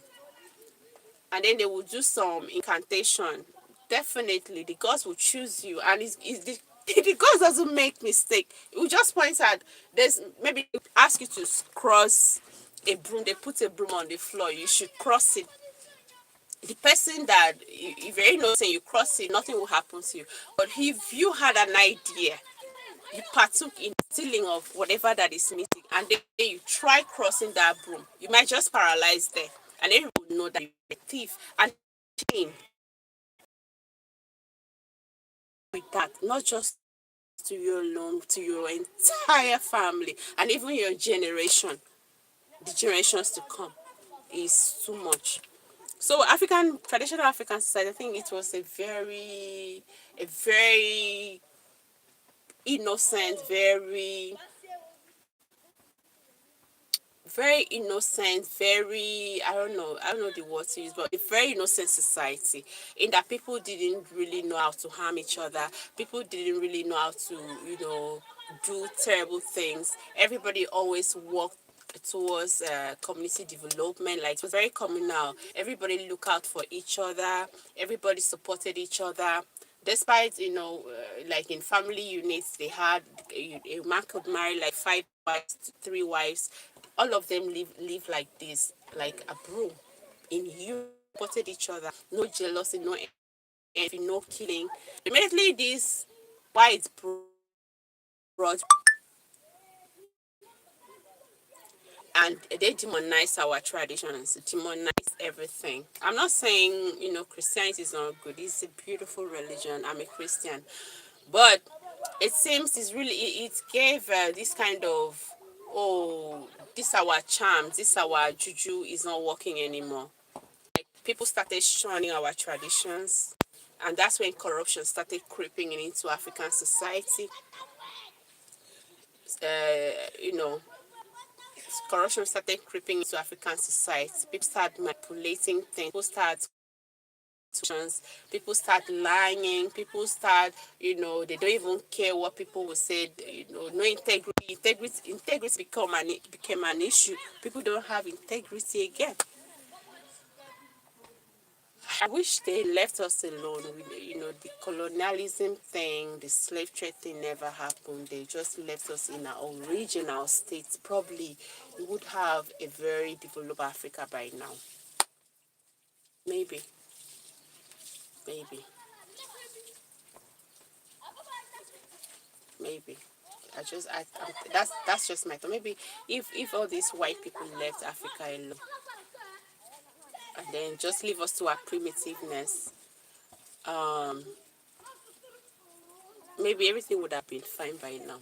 and then they will do some incantation. Definitely the gods will choose you, and it's the gods doesn't make mistake. It will just point out, there's maybe ask you to cross a broom. They put a broom on the floor, you should cross it. The person that, if you're innocent, you cross it, nothing will happen to you. But if you had an idea, you partook in stealing of whatever that is missing, and then you try crossing that broom, you might just paralyze there, and everyone will know that you're a thief. And shame with that, not just to you alone, to your entire family, and even your generation, the generations to come, is too much. So traditional African society, I think it was a very innocent, very innocent, very, I don't know the word to use, but a very innocent society, in that people didn't really know how to harm each other. People didn't really know how to, do terrible things. Everybody always worked towards community development. Like, it was very communal. Everybody look out for each other. Everybody supported each other. Despite, like in family units, they had a man could marry like 5 wives, 3 wives. All of them live like this, like a broom in you, supported each other. No jealousy, no envy, no killing. Immediately this white brought, and they demonize our traditions, demonize everything. I'm not saying, Christianity is not good. It's a beautiful religion. I'm a Christian. But it seems it's really, it gave this kind of, oh, this our charms, this our juju is not working anymore. Like, people started shunning our traditions, and that's when corruption started creeping into African society. You know, corruption started creeping into African society. People start manipulating things. People start lying. People start, they don't even care what people will say. No integrity. Integrity became an issue. People don't have integrity again. I wish they left us alone. The colonialism thing, the slave trade thing never happened. They just left us in our original state. Probably we would have a very developed Africa by now. Maybe, maybe, maybe. That's just my thought. Maybe if all these white people left Africa alone and then just leave us to our primitiveness, um, maybe everything would have been fine by now.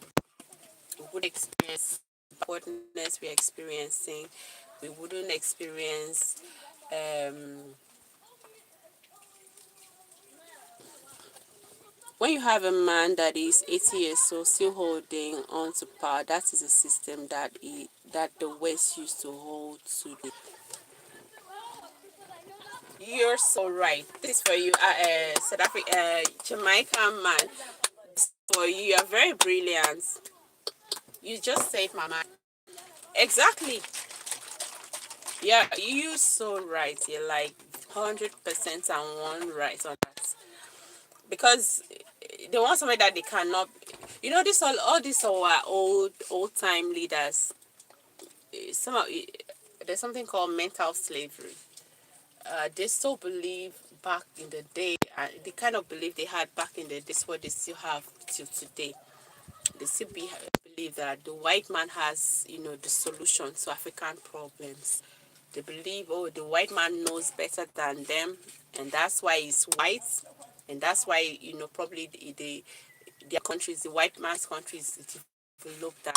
We would experience backwardness we're experiencing. We wouldn't experience when you have a man that is 80 years old still holding on to power. That is a system that the West used to hold to. You're so right. This is for you, South Africa, Jamaican man. This is for you. You're very brilliant. You just saved my mind. Exactly. Yeah, you're so right. You're like 100% and one right on that. Because they want somebody that they cannot. This all these our old time leaders. Some of there's something called mental slavery. They still believe back in the day, the kind of belief they had back in the day is what they still have till today. They still believe that the white man has, the solution to African problems. They believe, oh, the white man knows better than them, and that's why he's white, and that's why, probably their countries, the white man's country is developed than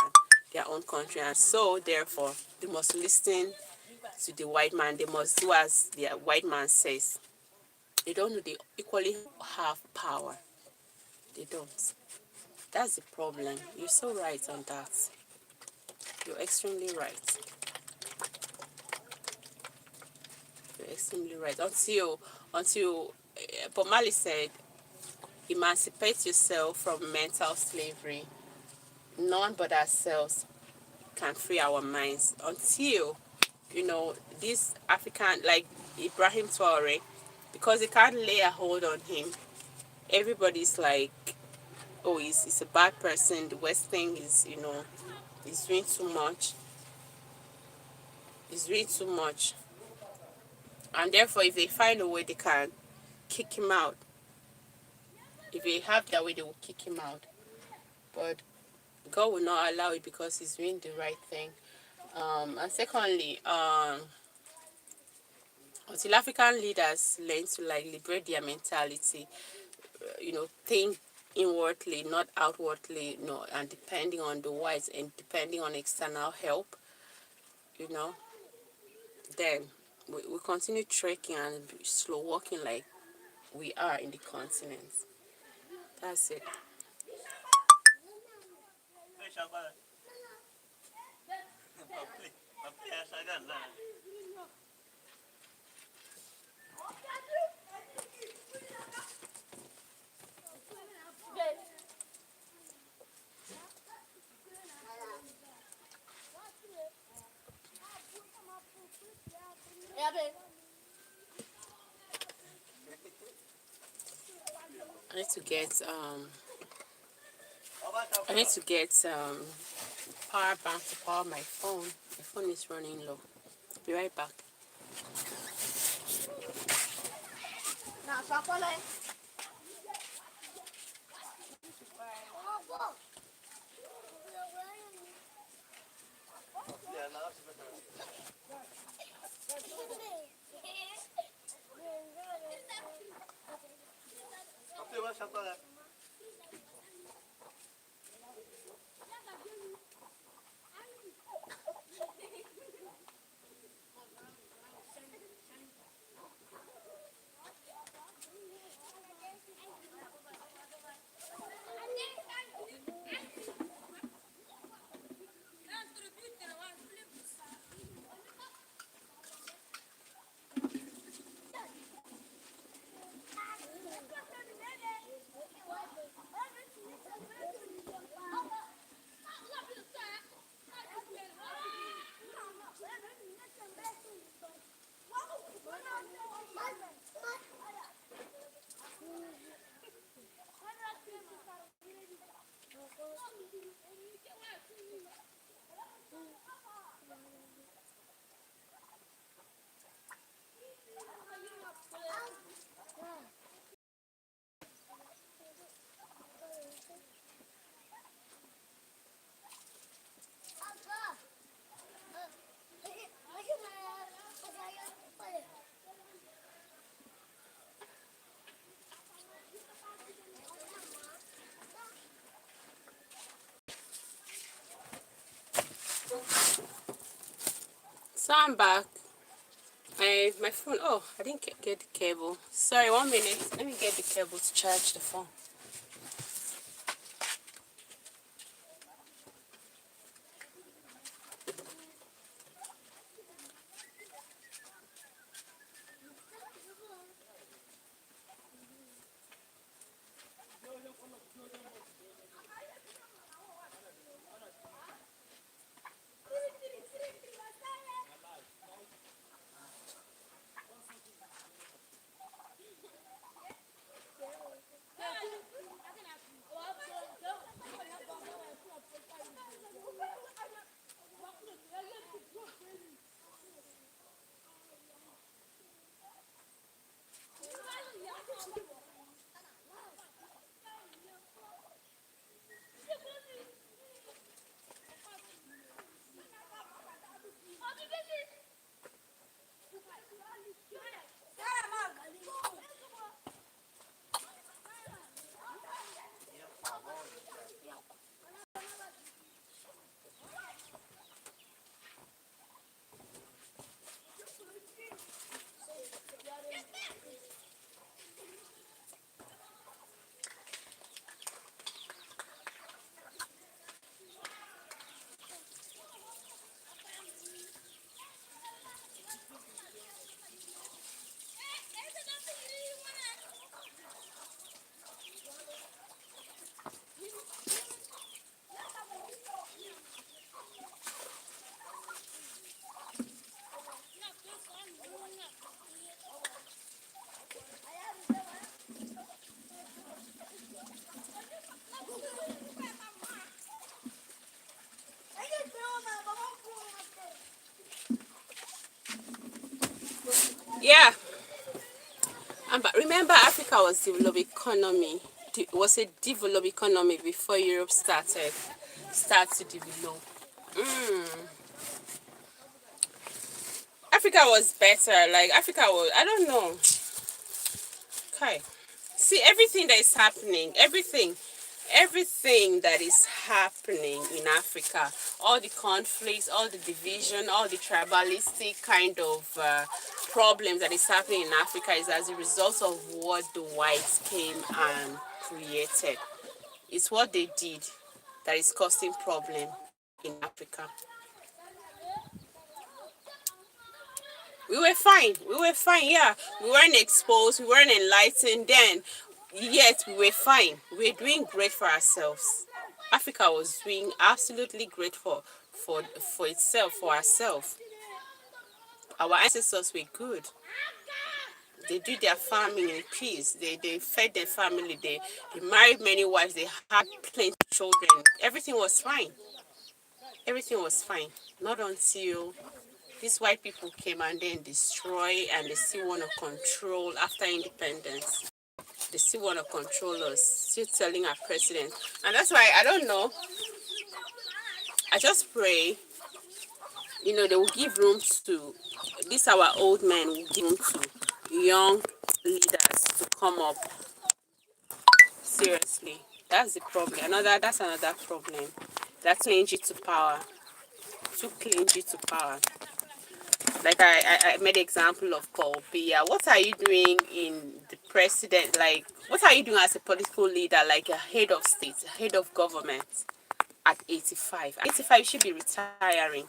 their own country, and so therefore they must listen to the white man. They must do as the white man says. They don't know they equally have power. They don't. That's the problem. You're so right on that. You're extremely right. You're extremely right. Until Bob Marley said, emancipate yourself from mental slavery. None but ourselves can free our minds. Until, this African, like Ibrahim Traore, because they can't lay a hold on him. Everybody's like, oh, he's a bad person. The West thing is, he's doing too much. He's doing too much. And therefore, if they find a way, they can kick him out. If they have their way, they will kick him out. But God will not allow it because he's doing the right thing. And secondly, until African leaders learn to like liberate their mentality, think inwardly, not outwardly, and depending on the whites and depending on external help, you know, then we continue trekking and slow walking like we are in the continent. That's it. I need to get I need to get power bank to power my phone. My phone is running low. Be right back. So I'm back. My phone. Oh, I didn't get the cable. Sorry, 1 minute. Let me get the cable to charge the phone. Yeah, but remember, Africa was developed economy. Was a developed economy before Europe start to develop. Africa was better. Like Africa was. I don't know. Okay. See everything that is happening. Everything that is happening in Africa, all the conflicts, all the division, all the tribalistic kind of problems that is happening in Africa is as a result of what the whites came and created. It's what they did that is causing problem in Africa. We were fine. We were fine. Yeah, we weren't exposed. We weren't enlightened then. Yet we were fine. We were doing great for ourselves. Africa was doing absolutely great for itself, for ourselves. Our ancestors were good. They do their farming in peace. They fed their family. They married many wives. They had plenty of children. Everything was fine. Everything was fine. Not until these white people came and then destroy, and they still want to control after independence. They still want to control us, still telling our president. And that's why I don't know. I just pray, they will give room to this our old men will give room to young leaders to come up. Seriously. That's the problem. That's another problem. That clingy to power. Too clingy to power. Like I made an example of Paul Biya. What are you doing in the president? Like, what are you doing as a political leader, like a head of state, a head of government at 85? At 85, you should be retiring.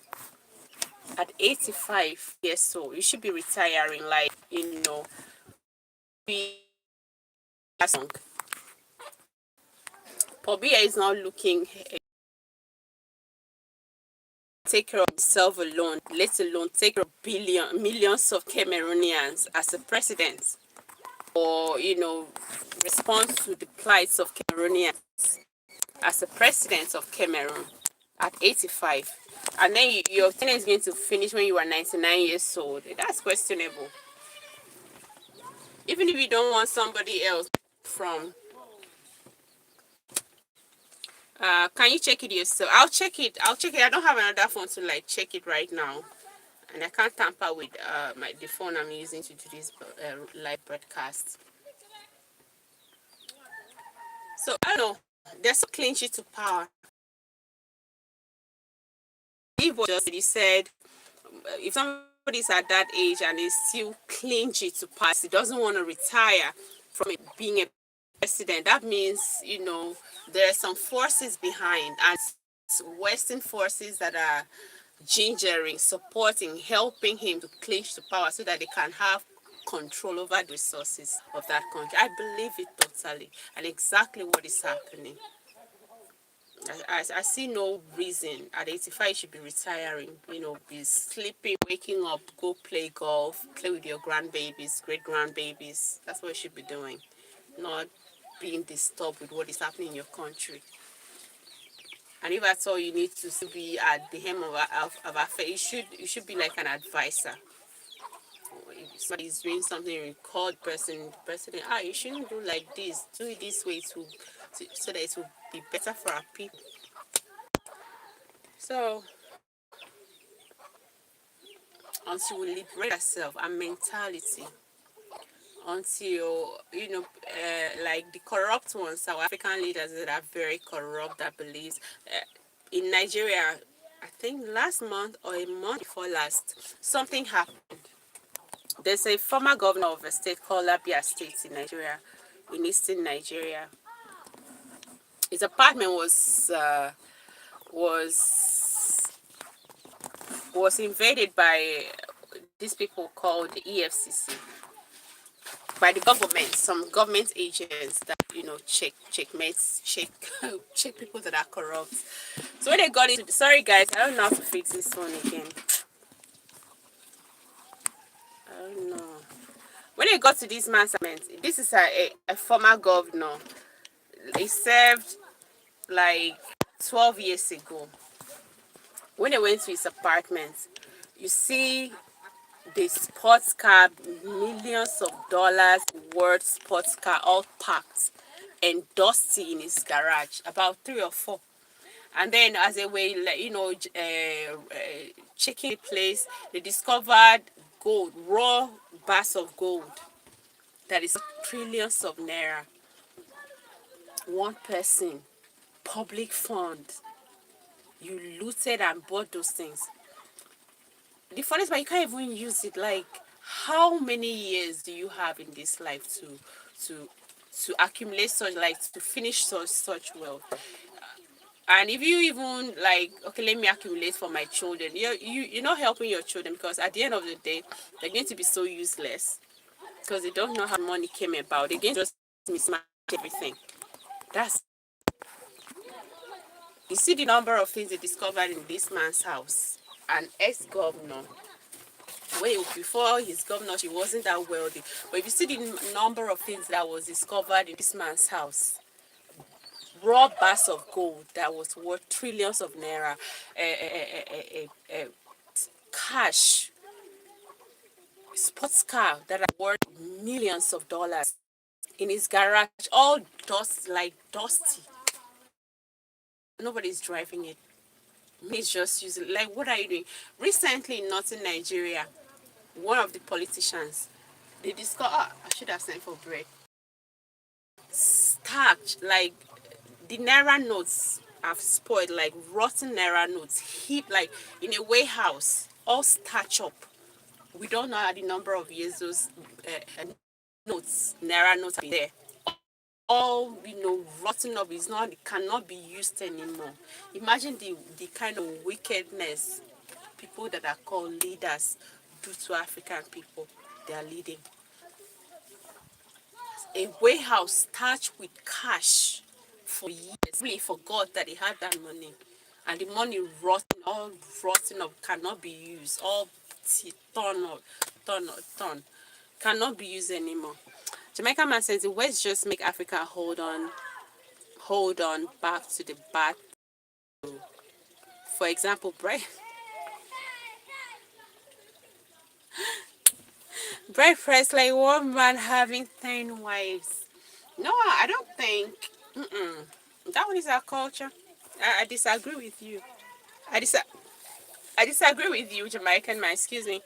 At 85 years old, you should be retiring. Like, be young. Paul Biya is not looking take care of himself alone, let alone take care of millions of Cameroonians as a president, or respond to the plights of Cameroonians as a president of Cameroon at 85. And then your tenure is going to finish when you are 99 years old. That's questionable. Even if you don't want somebody else from, can you check it yourself? I'll check it. I don't have another phone to like check it right now. And I can't tamper with the phone I'm using to do this live broadcast. So I don't know. There's a clean sheet to power. He said, if somebody's at that age and is still clingy to pass, he doesn't want to retire from being a president, that means, there are some forces behind, and Western forces that are gingering, supporting, helping him to clinch to power so that they can have control over the resources of that country. I believe it totally, and exactly what is happening. I see no reason at 85 you should be retiring, be sleeping, waking up, go play golf, play with your grandbabies, great grandbabies. That's what you should be doing, not being disturbed with what is happening in your country. And if that's all you need to be at the helm of affairs, you should be like an advisor. If somebody's doing something, you call the president, you shouldn't do like this, do it this way so that it will be better for our people. So until we liberate ourselves and mentality, until like the corrupt ones, our African leaders that are very corrupt, that believes in Nigeria, I think last month or a month before last, something happened. There's a former governor of a state called Abia State in Nigeria, in eastern Nigeria. His apartment was was invaded by these people called the EFCC, by the government, some government agents that checkmates, check people that are corrupt. So when they got into, sorry guys, I don't know how to fix this one again. I don't know. When they got to this man's apartment, this is a former governor. He served like 12 years ago. When they went to his apartment, you see the sports car, millions of dollars worth sports car, all parked and dusty in his garage, about 3 or 4. And then as they were, checking the place, they discovered gold, raw bars of gold, that is trillions of naira. One person, public fund, you looted and bought those things. The funniest part, you can't even use it. Like, how many years do you have in this life to accumulate such, like, to finish such wealth? And if you even like, okay, let me accumulate for my children, you're not helping your children, because at the end of the day, they're going to be so useless because they don't know how money came about. They're going to just mismatch everything. That's You see the number of things they discovered in this man's house. An ex-governor. Way before his governorship, he wasn't that wealthy. But if you see the number of things that was discovered in this man's house, raw bars of gold that was worth trillions of naira, cash, sports car that are worth millions of dollars in his garage, all dust, like dusty. Nobody's driving it. He's just using, like, what are you doing? Recently in northern Nigeria, one of the politicians, they discovered, I should have sent for bread, starch, like the naira notes have spoiled, like rotten naira notes, heap like in a warehouse, all starch up. We don't know the number of years those notes, naira notes, are there. All rotten up, is not, it cannot be used anymore. Imagine the kind of wickedness people that are called leaders do to African people. They are leading a warehouse starch with cash for years. Really forgot that he had that money, and the money rotten, all rotten up, cannot be used. All torn, cannot be used anymore. Jamaican man says, let's just make Africa hold on back to the bad. For example, Brett Presley, one man having 10 wives. No, I don't think. That one is our culture. I disagree with you. I, dis- I disagree with you, Jamaican man. Excuse me.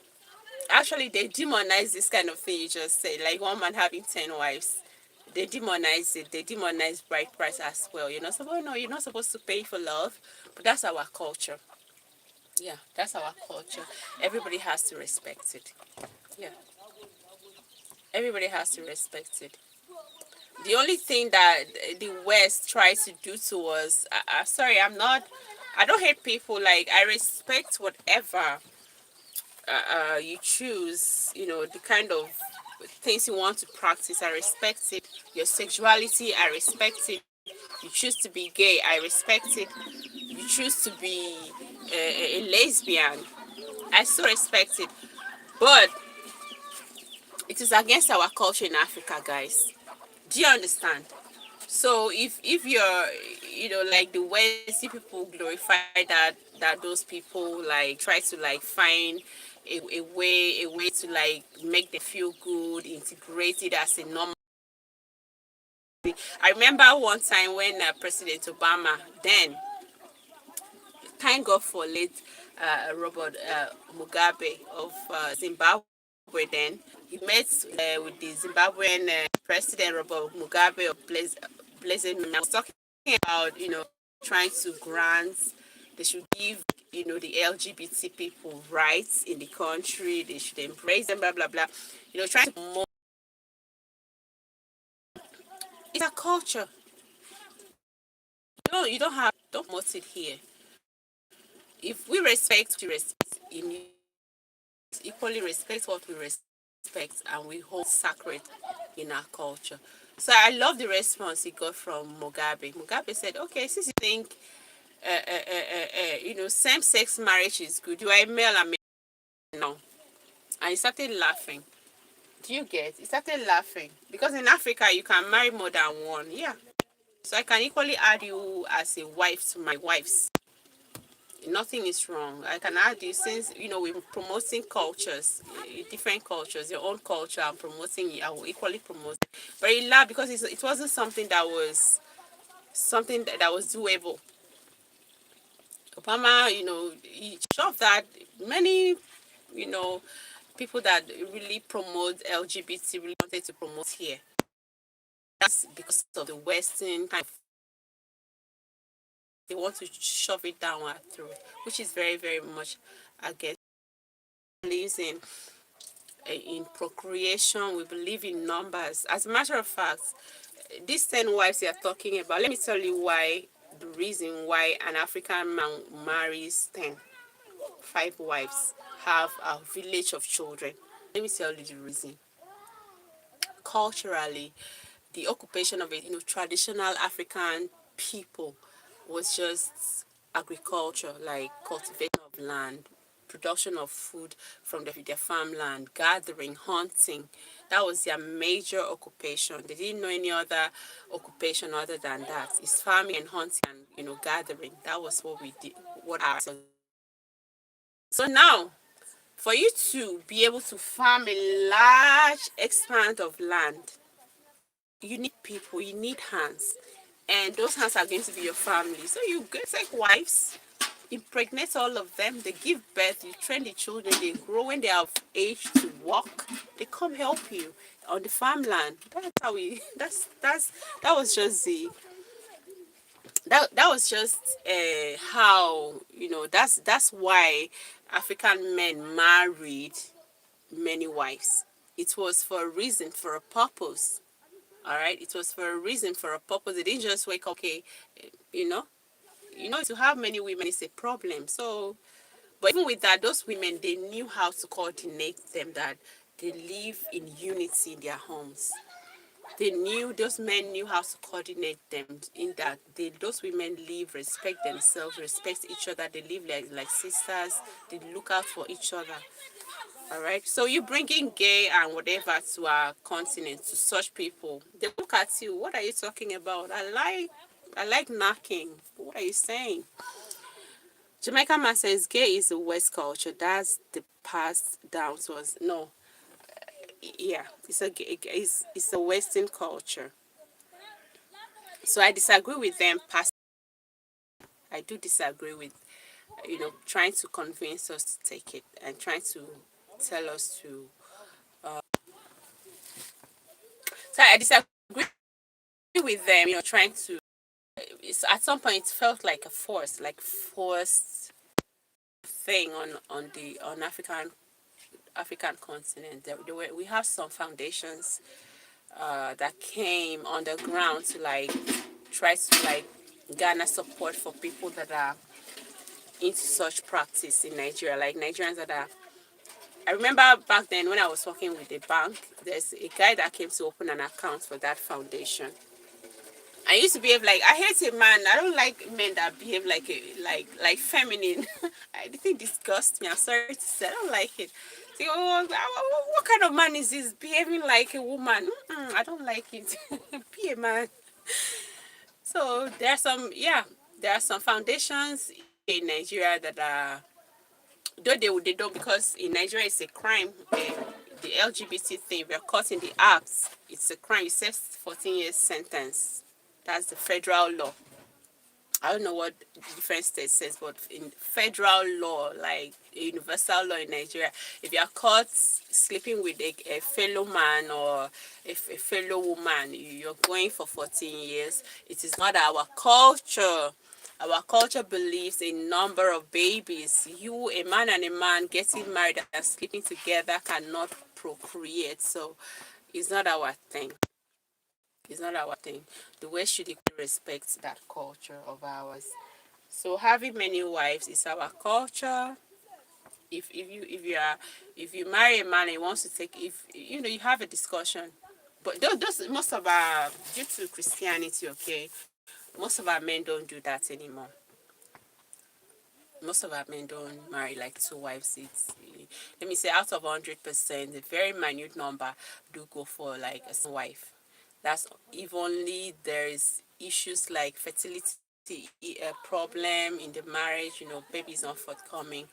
Actually, they demonize this kind of thing you just said, like one man having 10 wives. They demonize it. They demonize bride price as well. You're not supposed, no, you're not supposed to pay for love, but that's our culture. Yeah, that's our culture. Everybody has to respect it. Yeah, everybody has to respect it. The only thing that the West tries to do to us, sorry, I don't hate people. Like, I respect whatever you choose, the kind of things you want to practice. I respect it. Your sexuality, I respect it. You choose to be gay, I respect it. You choose to be a lesbian, I still respect it. But it is against our culture in Africa, guys. Do you understand? So if you're, like the West, people glorify that those people like try to like find a way to like make them feel good, integrate it as a normal. I remember one time when President Obama, then, thank God for late Robert Mugabe of Zimbabwe. Then he met with the Zimbabwean president Robert Mugabe of Blessed Memory. I was talking about trying to grant, they should give the LGBT people rights in the country. They should embrace them. Blah blah blah. Trying to promote. It's a culture. You don't have, don't promote it here. If we respect, you respect. In equally respect what we respect, and we hold sacred in our culture. So I love the response he got from Mugabe. Mugabe said, "Okay, since you think same-sex marriage is good, you are a male and male now," and he started laughing. Do you get? He started laughing because in Africa you can marry more than one. Yeah, so I can equally add you as a wife to my wives. Nothing is wrong. I can add you, since we're promoting cultures, different cultures, your own culture. I'm promoting it. I will equally promote it. But he laughed because it wasn't something that was doable. Obama, he shoved that. Many, you know, people that really promote LGBT really wanted to promote here. That's because of the Western kind of, they want to shove it down our throat, which is very, very much against. Believes in procreation, we believe in numbers. As a matter of fact, these 10 wives they are talking about, let me tell you why the reason why an African man marries 5 wives, have a village of children. Let me tell you the reason. Culturally, the occupation of a traditional African people was just agriculture, like cultivation of land, production of food from their farmland, gathering, hunting. That was their major occupation. They didn't know any other occupation other than that. It's farming and hunting and gathering. That was what we did. What our so now, for you to be able to farm a large expanse of land, you need people, you need hands, and those hands are going to be your family. So you go take wives, impregnate all of them, they give birth, you train the children, they grow. When they have age to walk, they come help you on the farmland. That's how we. That was just the that was just how that's why African men married many wives. It was for a reason, for a purpose. All right, it was for a reason, for a purpose. They didn't just wake up. Okay, you know, to have many women is a problem. So, but even with that, those women, they knew how to coordinate them. That they live in unity in their homes. Those men knew how to coordinate them, in that those women live, respect themselves, respect each other. They live like sisters. They look out for each other. All right. So you bringing gay and whatever to our continent, to such people, they look at you. What are you talking about? I like knocking. What are you saying? Jamaican man says gay is a West culture. That's the passed down to us. No, yeah, it's a Western culture. So I disagree with them. I do disagree with trying to convince us to take it and trying to tell us to. So I disagree with them. Trying to. At some point, it felt like a forced thing on African continent. We have some foundations that came on the ground to try to garner support for people that are into such practice in Nigeria, like Nigerians that are. I remember back then when I was working with the bank, there's a guy that came to open an account for that foundation. I used to behave like, I hate a man. I don't like men that behave like feminine. The thing disgusts me. I'm sorry to say, I don't like it. So, what kind of man is this behaving like a woman? I don't like it. Be a man. So there are some foundations in Nigeria that are, though they don't, because in Nigeria it's a crime. The LGBT thing, we're caught in the acts. It's a crime. It says 14 years sentence. That's the federal law. I don't know what different states says, but in federal law, like a universal law in Nigeria, if you are caught sleeping with a fellow man or a fellow woman, you're going for 14 years. It is not our culture. Our culture believes in number of babies. A man and a man getting married and sleeping together cannot procreate. So it's not our thing. It's not our thing. The West should respect that culture of ours. So having many wives is our culture. If you marry a man and he wants to take, if you have a discussion, but those most of our, due to Christianity, okay, most of our men don't do that anymore. Most of our men don't marry like 2 wives. It's, let me say, out of 100%, a very minute number do go for like a wife. That's if only there is issues like fertility problem in the marriage, baby is not forthcoming.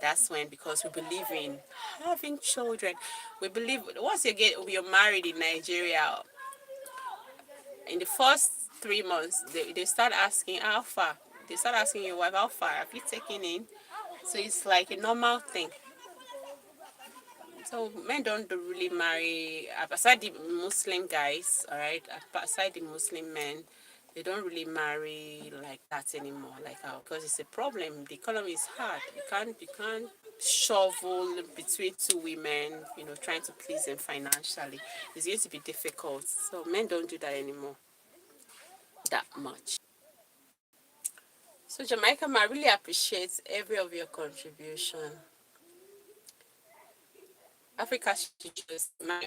That's when, because we believe in having children, we believe once you're married in Nigeria, in the first 3 months, they start asking how far. They start asking your wife, how far have you taken in? So it's like a normal thing. So men don't really marry, aside the Muslim guys, all right, aside the Muslim men, they don't really marry like that anymore, like how, because it's a problem. The economy is hard. You can't shovel between 2 women, trying to please them financially. It's going to be difficult. So men don't do that anymore that much. So Jamaica, I really appreciate every of your contribution. Africa should just my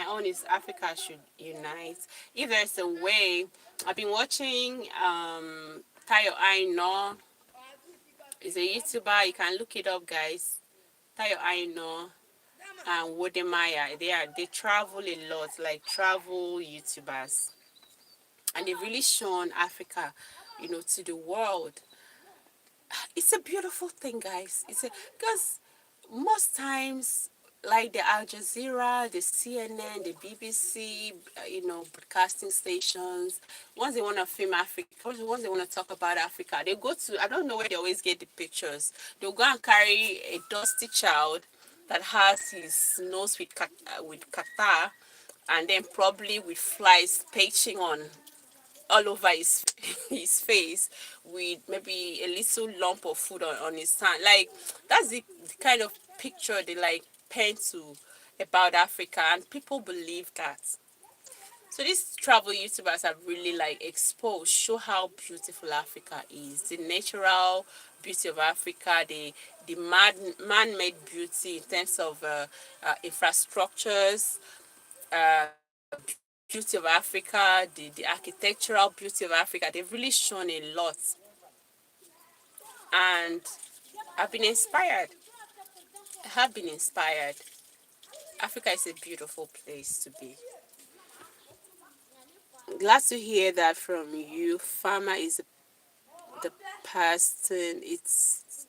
own is Africa should unite. If there's a way, I've been watching Tayo Aino is a YouTuber. You can look it up, guys. Tayo Aino and Wodemaya. They travel a lot, like travel YouTubers, and they've really shown Africa, to the world. It's a beautiful thing, guys. Because most times, like the Al Jazeera, the CNN, the BBC, broadcasting stations, once they want to film Africa, once they want to talk about Africa, they go to, I don't know where they always get the pictures. They'll go and carry a dusty child that has his nose with catarrh, and then probably with flies perching on all over his face, with maybe a little lump of food on his hand. Like, that's the kind of picture they like paint to about Africa, and people believe that. So these travel YouTubers have really like exposed, show how beautiful Africa is, the natural beauty of Africa, the man-made beauty in terms of infrastructures, uh, beauty of Africa, the architectural beauty of Africa. They've really shown a lot, and I've been inspired. I have been inspired. Africa is a beautiful place to be. Glad to hear that from you. Farmer is the person it's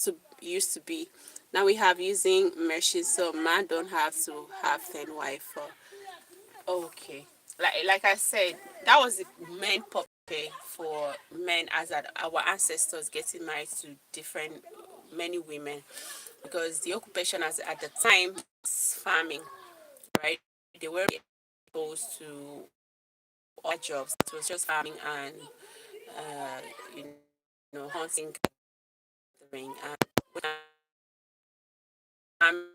to used to be. Now we have using machines, so man don't have to have 10 wife for. Okay. Like I said, that was the main purpose for men, as that our ancestors getting married to different many women, because the occupation at the time was farming, right? They were exposed to other jobs. It was just farming and hunting, gathering, and farming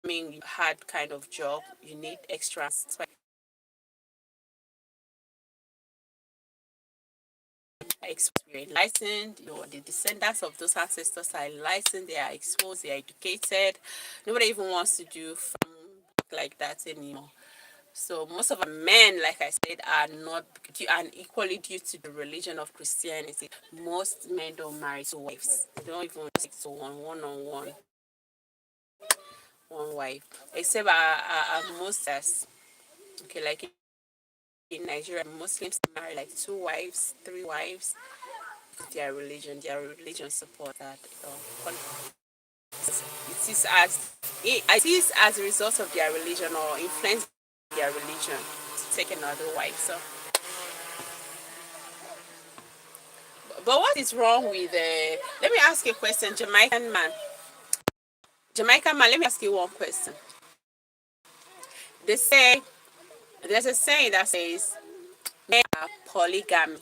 you had kind of job. You need extra experience, licensed. The descendants of those ancestors are licensed. They are exposed. They are educated. Nobody even wants to do farm like that anymore. So most of our men, like I said, are not, and equally due to the religion of Christianity, most men don't marry two wives. They don't even stick to one on one wife. Except our Muslims. Okay, like in Nigeria, Muslims marry like two wives, three wives. Their religion support that. It is as a result of their religion or influenced by their religion to take another wife. So, but what is wrong with? Let me ask you a question, Jamaican man. Jamaican man, let me ask you one question. They say there's a saying that says men are polygamy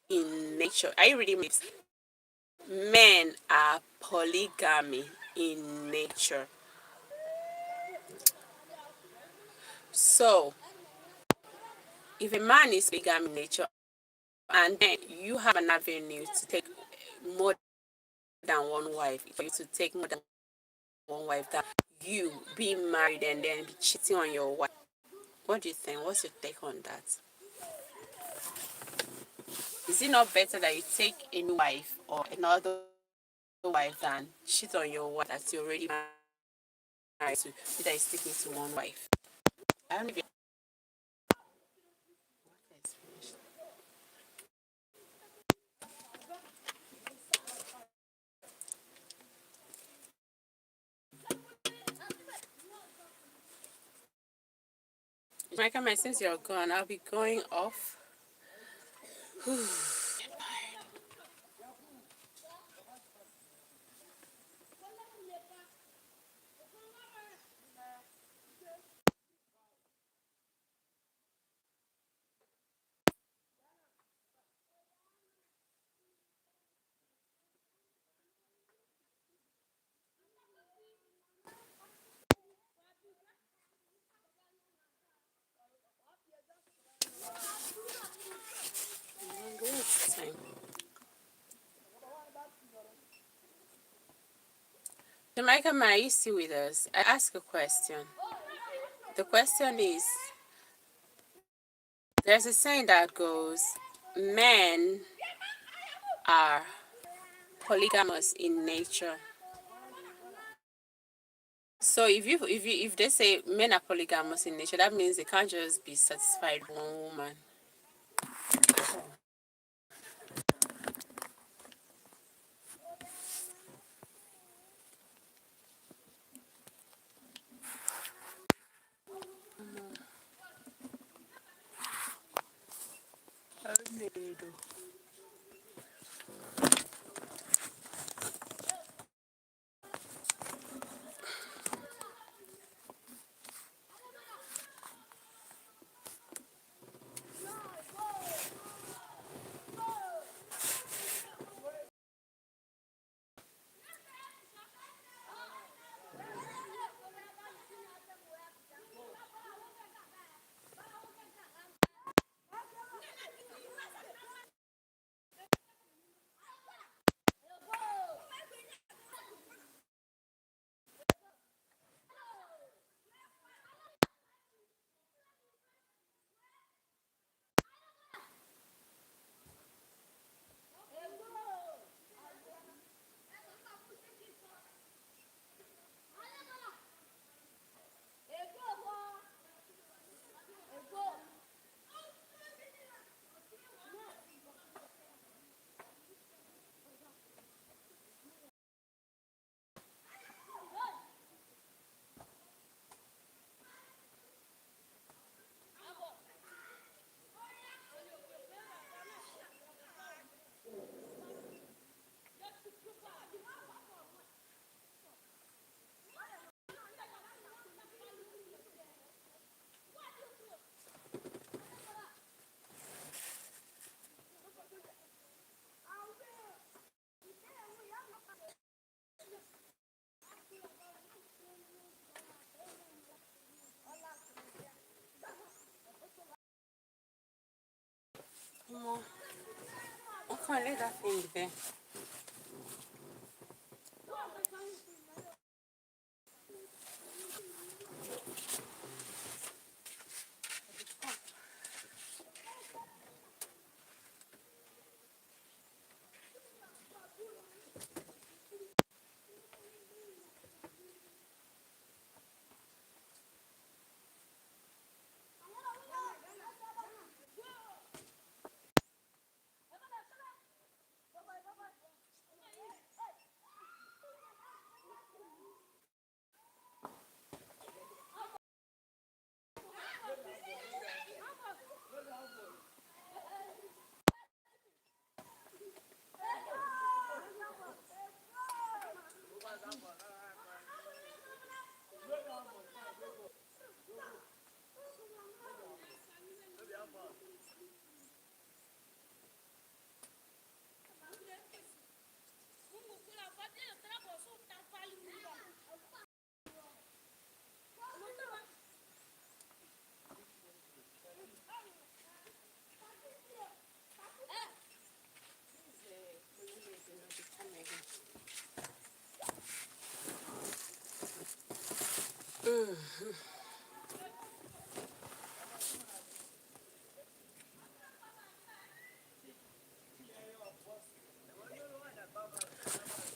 in nature. Are you reading this? Men are polygamy in nature. So, if a man is polygamy in nature, and then you have an avenue to take more than one wife, for you to take more than one wife, that you being married and then be cheating on your wife. What do you think? What's your take on that? Is it not better that you take a new wife or another wife than cheat on your wife that you already married to, that is sticking to one wife? I don't know if Michael, since you're gone, I'll be going off. Jamaica Man, are you still with us? I ask a question. The question is, there's a saying that goes, men are polygamous in nature. So if they say men are polygamous in nature, that means they can't just be satisfied with one woman. Come on. I can't let that thing there.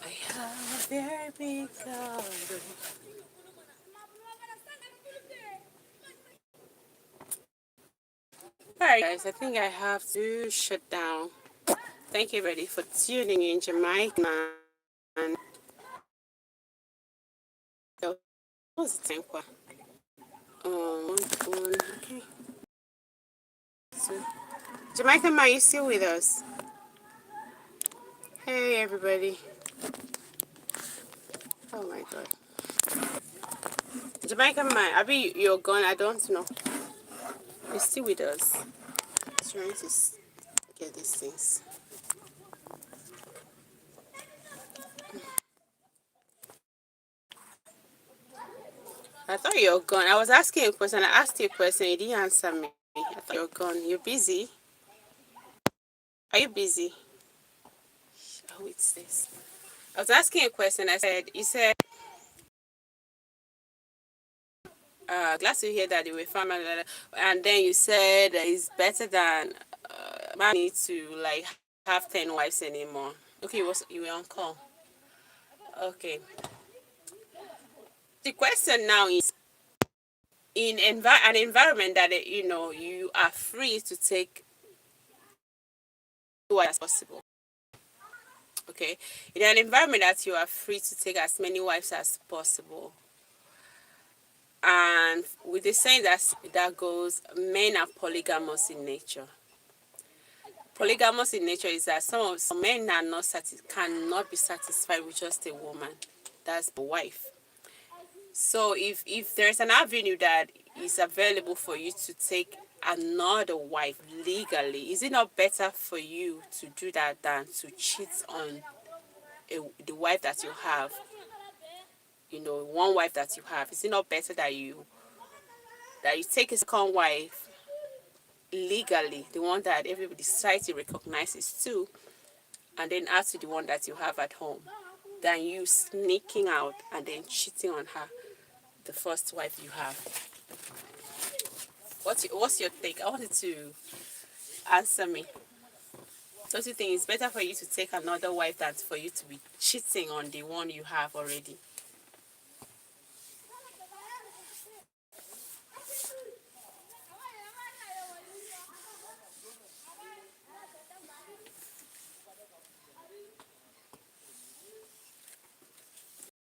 I have a very big garden. Alright guys, I think I have to shut down. Thank you everybody for tuning in, Jamaica Man. What was the time for? Okay. So, Jamaica Man, you still with us? Hey everybody. Oh my god. Jamaica Man, Abby, you're gone. I don't know. You're still with us. Trying to get these things. I thought you were gone. I was asking a question. I asked you a question. You didn't answer me. I thought you were gone. You're busy. Are you busy? Oh, it's this. I was asking a question. I said, you said glad to hear that you were family. And then you said it's better than man need to like have 10 wives anymore. Okay, you were on call. Okay. The question now is in an environment that you are free to take as possible. Okay, in an environment that you are free to take as many wives as possible, and with the saying that goes, men are polygamous in nature. Polygamous in nature is that some men are not cannot be satisfied with just a woman. That's the wife. So if there's an avenue that is available for you to take another wife legally, is it not better for you to do that than to cheat on the wife that you have? One wife that you have. Is it not better that you take a second wife legally, the one that everybody society recognizes too, and then add to the one that you have at home, than you sneaking out and then cheating on her, the first wife you have? What's your take? I wanted to answer me. Don't you think it's better for you to take another wife than for you to be cheating on the one you have already?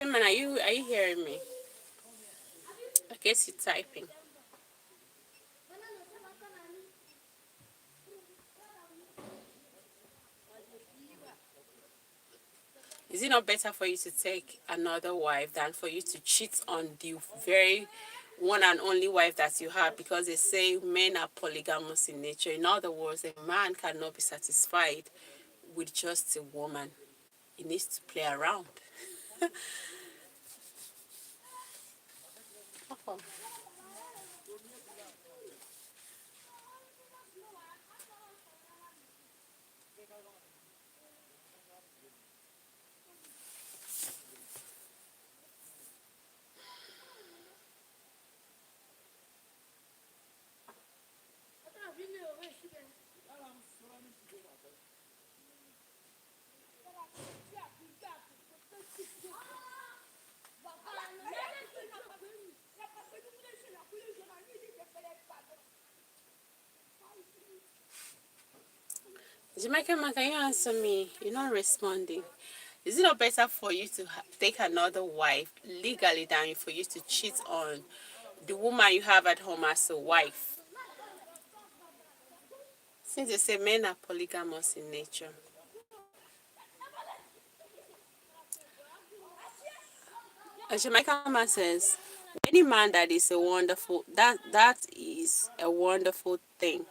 Man, are you hearing me? I guess you're typing. Is it not better for you to take another wife than for you to cheat on the very one and only wife that you have? Because they say men are polygamous in nature. In other words, a man cannot be satisfied with just a woman. He needs to play around. Jamaican man, can you answer me? You're not responding. Is it not better for you to take another wife legally than for you to cheat on the woman you have at home as a wife? Since they say men are polygamous in nature. A Jamaican man says, any man that is that is a wonderful thing.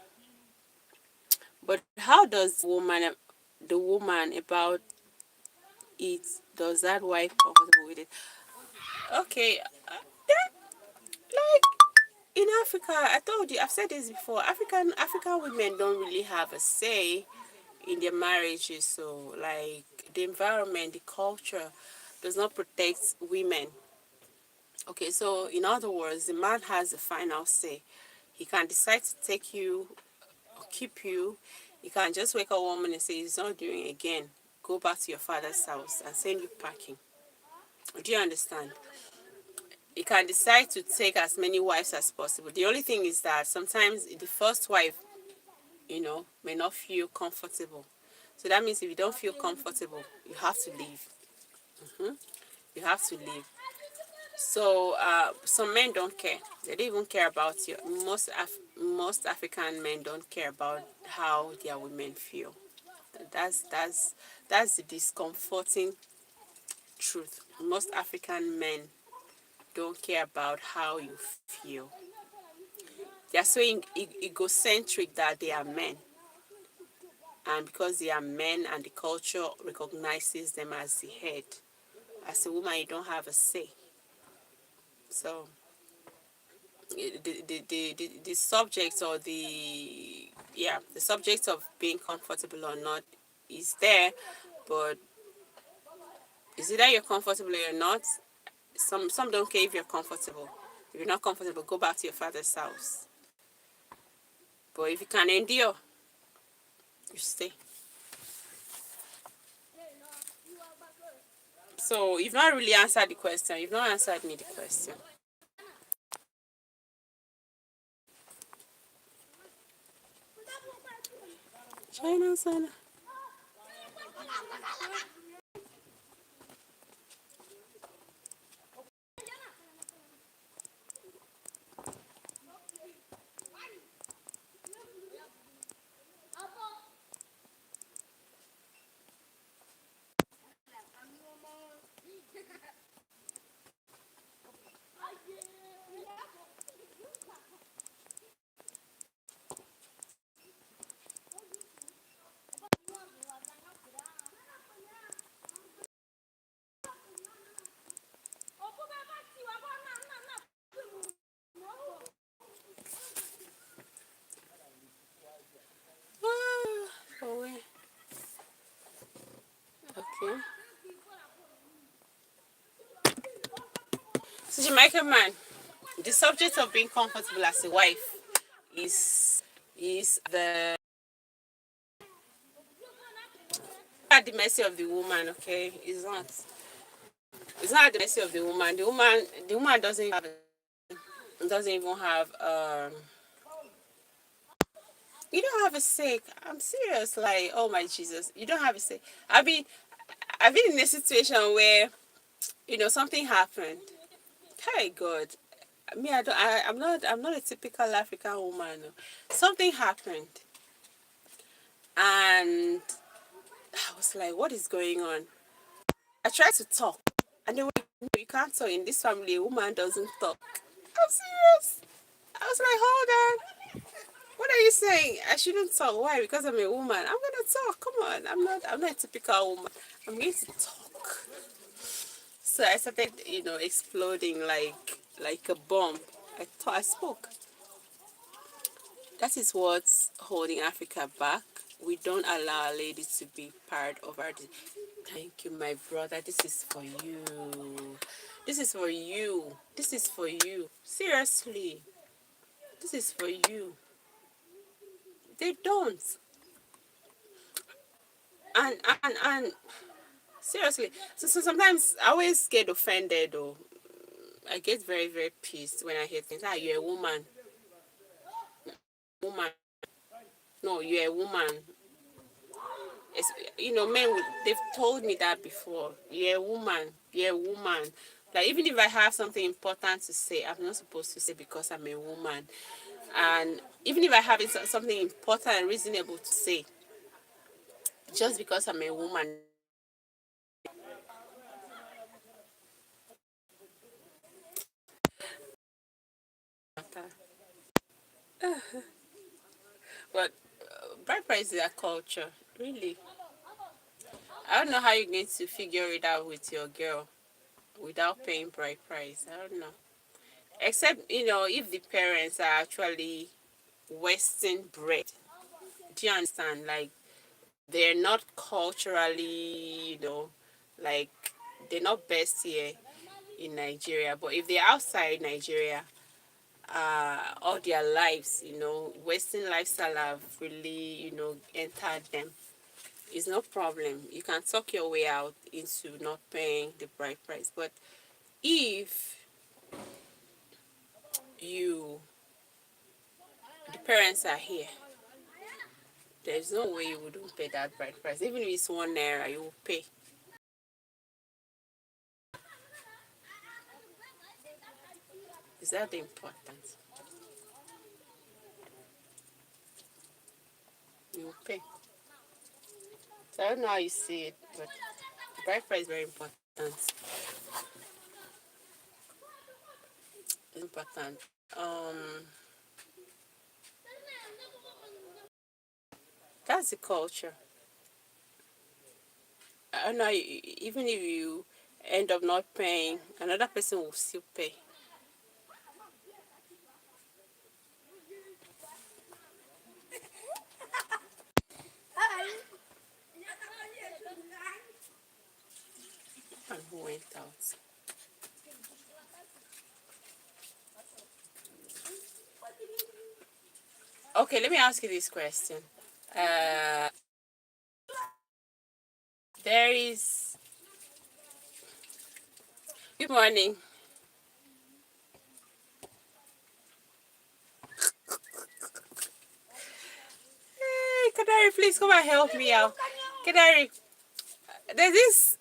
But how does the woman about it, does that wife comfortable with it? Okay, that, like in Africa, I told you, I've said this before. African women don't really have a say in their marriages. So, like the environment, the culture, does not protect women. Okay, so in other words, the man has the final say. He can decide to take you or keep you. He can just wake up one morning and say he's not doing it again. Go back to your father's house and send you packing. Do you understand? He can decide to take as many wives as possible. The only thing is that sometimes the first wife, may not feel comfortable. So that means if you don't feel comfortable, you have to leave. You have to leave. So some men don't care. They don't even care about you. Most African men don't care about how their women feel. That's the discomforting truth. Most African men don't care about how you feel. They are so egocentric that they are men. And because they are men and the culture recognizes them as the head, as a woman, you don't have a say. So the subject or the subject of being comfortable or not is there, but is it that you're comfortable or you're not? Some don't care if you're comfortable. If you're not comfortable, go back to your father's house. But if you can endure, you stay. So you've not really answered the question. You've not answered me the question. China, son. Ah, oh, okay. So Jamaican man, the subject of being comfortable as a wife is the at the mercy of the woman. Okay, it's not. It's not at the mercy of the woman. The woman doesn't even have you don't have a say. I'm serious. Like, oh my Jesus, you don't have a say. I've been in a situation where something happened. Hey God, me I don't. I'm not a typical African woman. No. Something happened, and I was like, what is going on? I tried to talk, and they were like, no, you can't talk in this family. A woman doesn't talk. I'm serious. I was like, hold on. What are you saying? I shouldn't talk. Why? Because I'm a woman. I'm gonna talk. Come on. I'm not a typical woman. I'm going to talk. So I started, exploding like a bomb. I spoke. That is what's holding Africa back. We don't allow ladies to be part of our. Thank you, my brother. This is for you. This is for you. This is for you. Seriously, this is for you. They don't. And seriously. So sometimes I always get offended, or I get very very pissed when I hear things. Ah, you're a woman. Woman. No, you're a woman. It's, men, they've told me that before. You're a woman. You're a woman. Like, even if I have something important to say, I'm not supposed to say because I'm a woman. And even if I have something important and reasonable to say, just because I'm a woman. But bride price is a culture, really. I don't know how you're going to figure it out with your girl without paying bride price. I don't know. Except, if the parents are actually Western bred. Do you understand? Like, they're not culturally, like, they're not best here in Nigeria. But if they're outside Nigeria, all their lives, Western lifestyle have really, entered them. It's no problem. You can talk your way out into not paying the bride price. But if you, the parents are here, there's no way you wouldn't pay that bride price. Even if it's 1 naira, you will pay. Is that important? You will pay. So I don't know how you see it, but the bride price is very important. It's important. That's the culture. I don't know. Even if you end up not paying, another person will still pay. And who went out? Okay, let me ask you this question. Uh, there is. Good morning. Hey, Kadari, please come and help me out. Kadari, there's this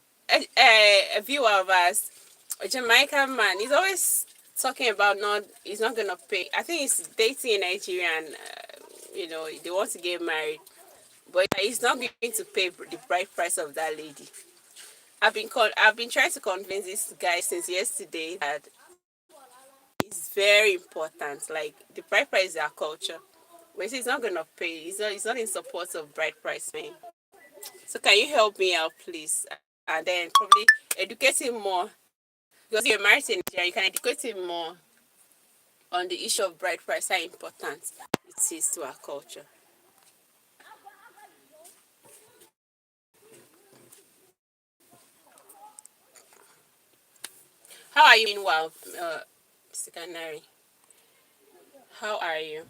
a viewer of us, a Jamaican man. He's always talking about he's not gonna pay. I think he's dating a Nigerian. They want to get married, but he's not going to pay the bride price of that lady. I've been trying to convince this guy since yesterday that it's very important. Like the bride price is our culture. But he's not gonna pay. He's not in support of bride price paying. So can you help me out, please? And then probably educate him more because you're married in Nigeria. You can educate him more on the issue of bride price, how important it is to our culture. How are you meanwhile, Mr. Canary? How are you?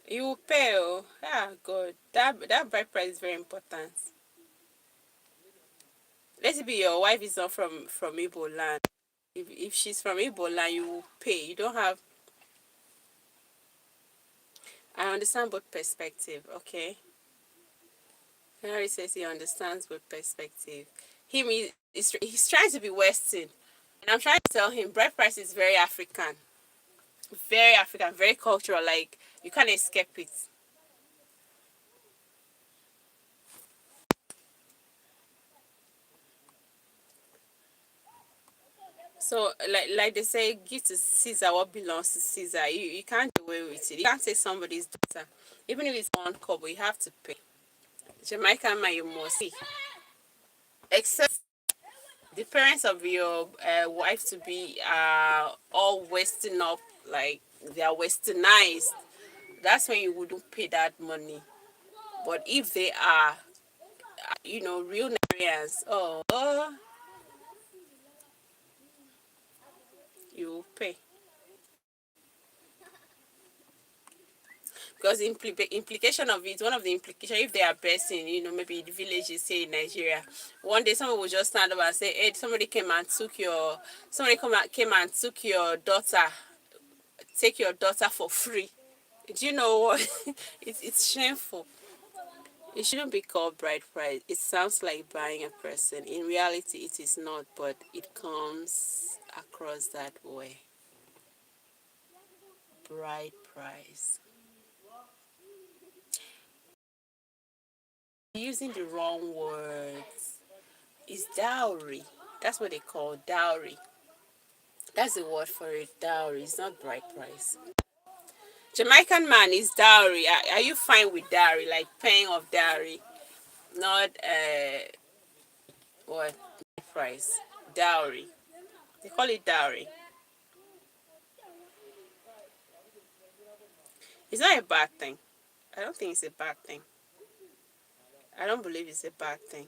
You will pay. Oh, ah, good. That bride price is very important. Let's be your wife is not from Igbo land. If she's from Igbo land, you will pay. You don't have. I understand both perspective. Okay. Henry says he understands both perspective. He's trying to be Western, and I'm trying to tell him bread price is very African, very cultural. Like you can't escape it. So like they say, give to Caesar what belongs to Caesar. You can't do away with it. You can't take somebody's daughter, even if it's one couple. You have to pay. Jamaican man, you must see. Except the parents of your wife to be all Western up, like they are Westernized. That's when you wouldn't pay that money. But if they are, real Nigerians, you will pay. Because the implication of it, one of the implications, if they are person, maybe the villages, say in Nigeria, one day someone will just stand up and say, hey, came and took your daughter, take your daughter for free. Do you know what? It's shameful. It shouldn't be called bride price. It sounds like buying a person. In reality, it is not, but it comes across that way. Bride price. Using the wrong words. It's dowry. That's what they call dowry. That's the word for it. Dowry. It's not bride price. Jamaican man is dowry. Are you fine with dowry? Like paying of dowry, not what price? Dowry. They call it dowry. It's not a bad thing. I don't think it's a bad thing. I don't believe it's a bad thing.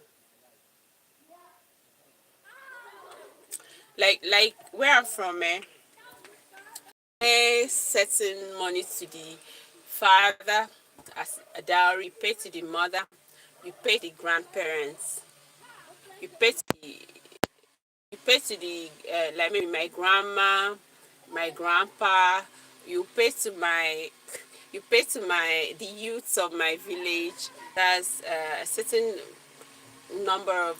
Like where I'm from, pay certain money to the father as a dowry, pay to the mother, you pay the grandparents, you pay to the like maybe my grandma, my grandpa, you pay to the youths of my village. That's a certain number of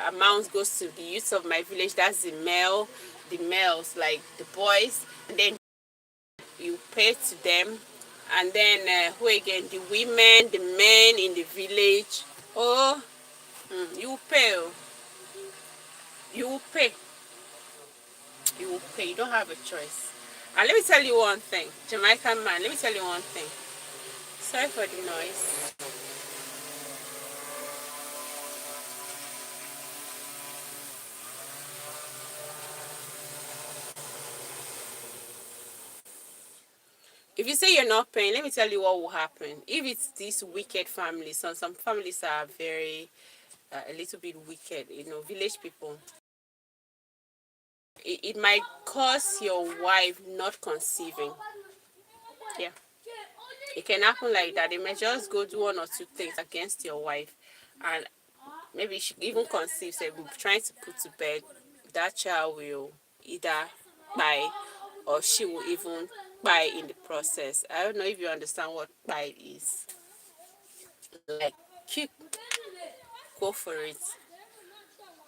amounts goes to the youth of my village. That's the males, like the boys, and then you pay to them, and then who again? The women, the men in the village. Oh, you pay. You will pay. You will pay. You don't have a choice. And let me tell you one thing, Jamaican man. Let me tell you one thing. Sorry for the noise. If you say you're not paying, let me tell you what will happen. If it's these wicked families, some families are very a little bit wicked, village people. it might cause your wife not conceiving. Yeah, it can happen like that. They may just go do one or two things against your wife, and maybe she even conceives and trying to put to bed. That child will either die or she will even die in the process. I don't know if you understand what die is. Like, keep go for it.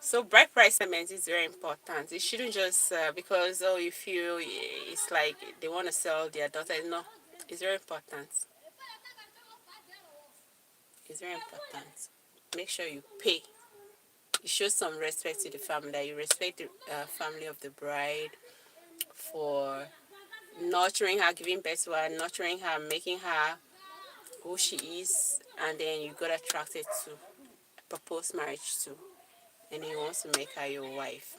So bride price payment is very important. It shouldn't just because you feel it's like they want to sell their daughter. No, it's very important. It's very important. Make sure you pay. You show some respect to the family. That you respect the family of the bride for nurturing her, giving birth to her, nurturing her, making her who she is, and then you got attracted to propose marriage to, and he wants to make her your wife.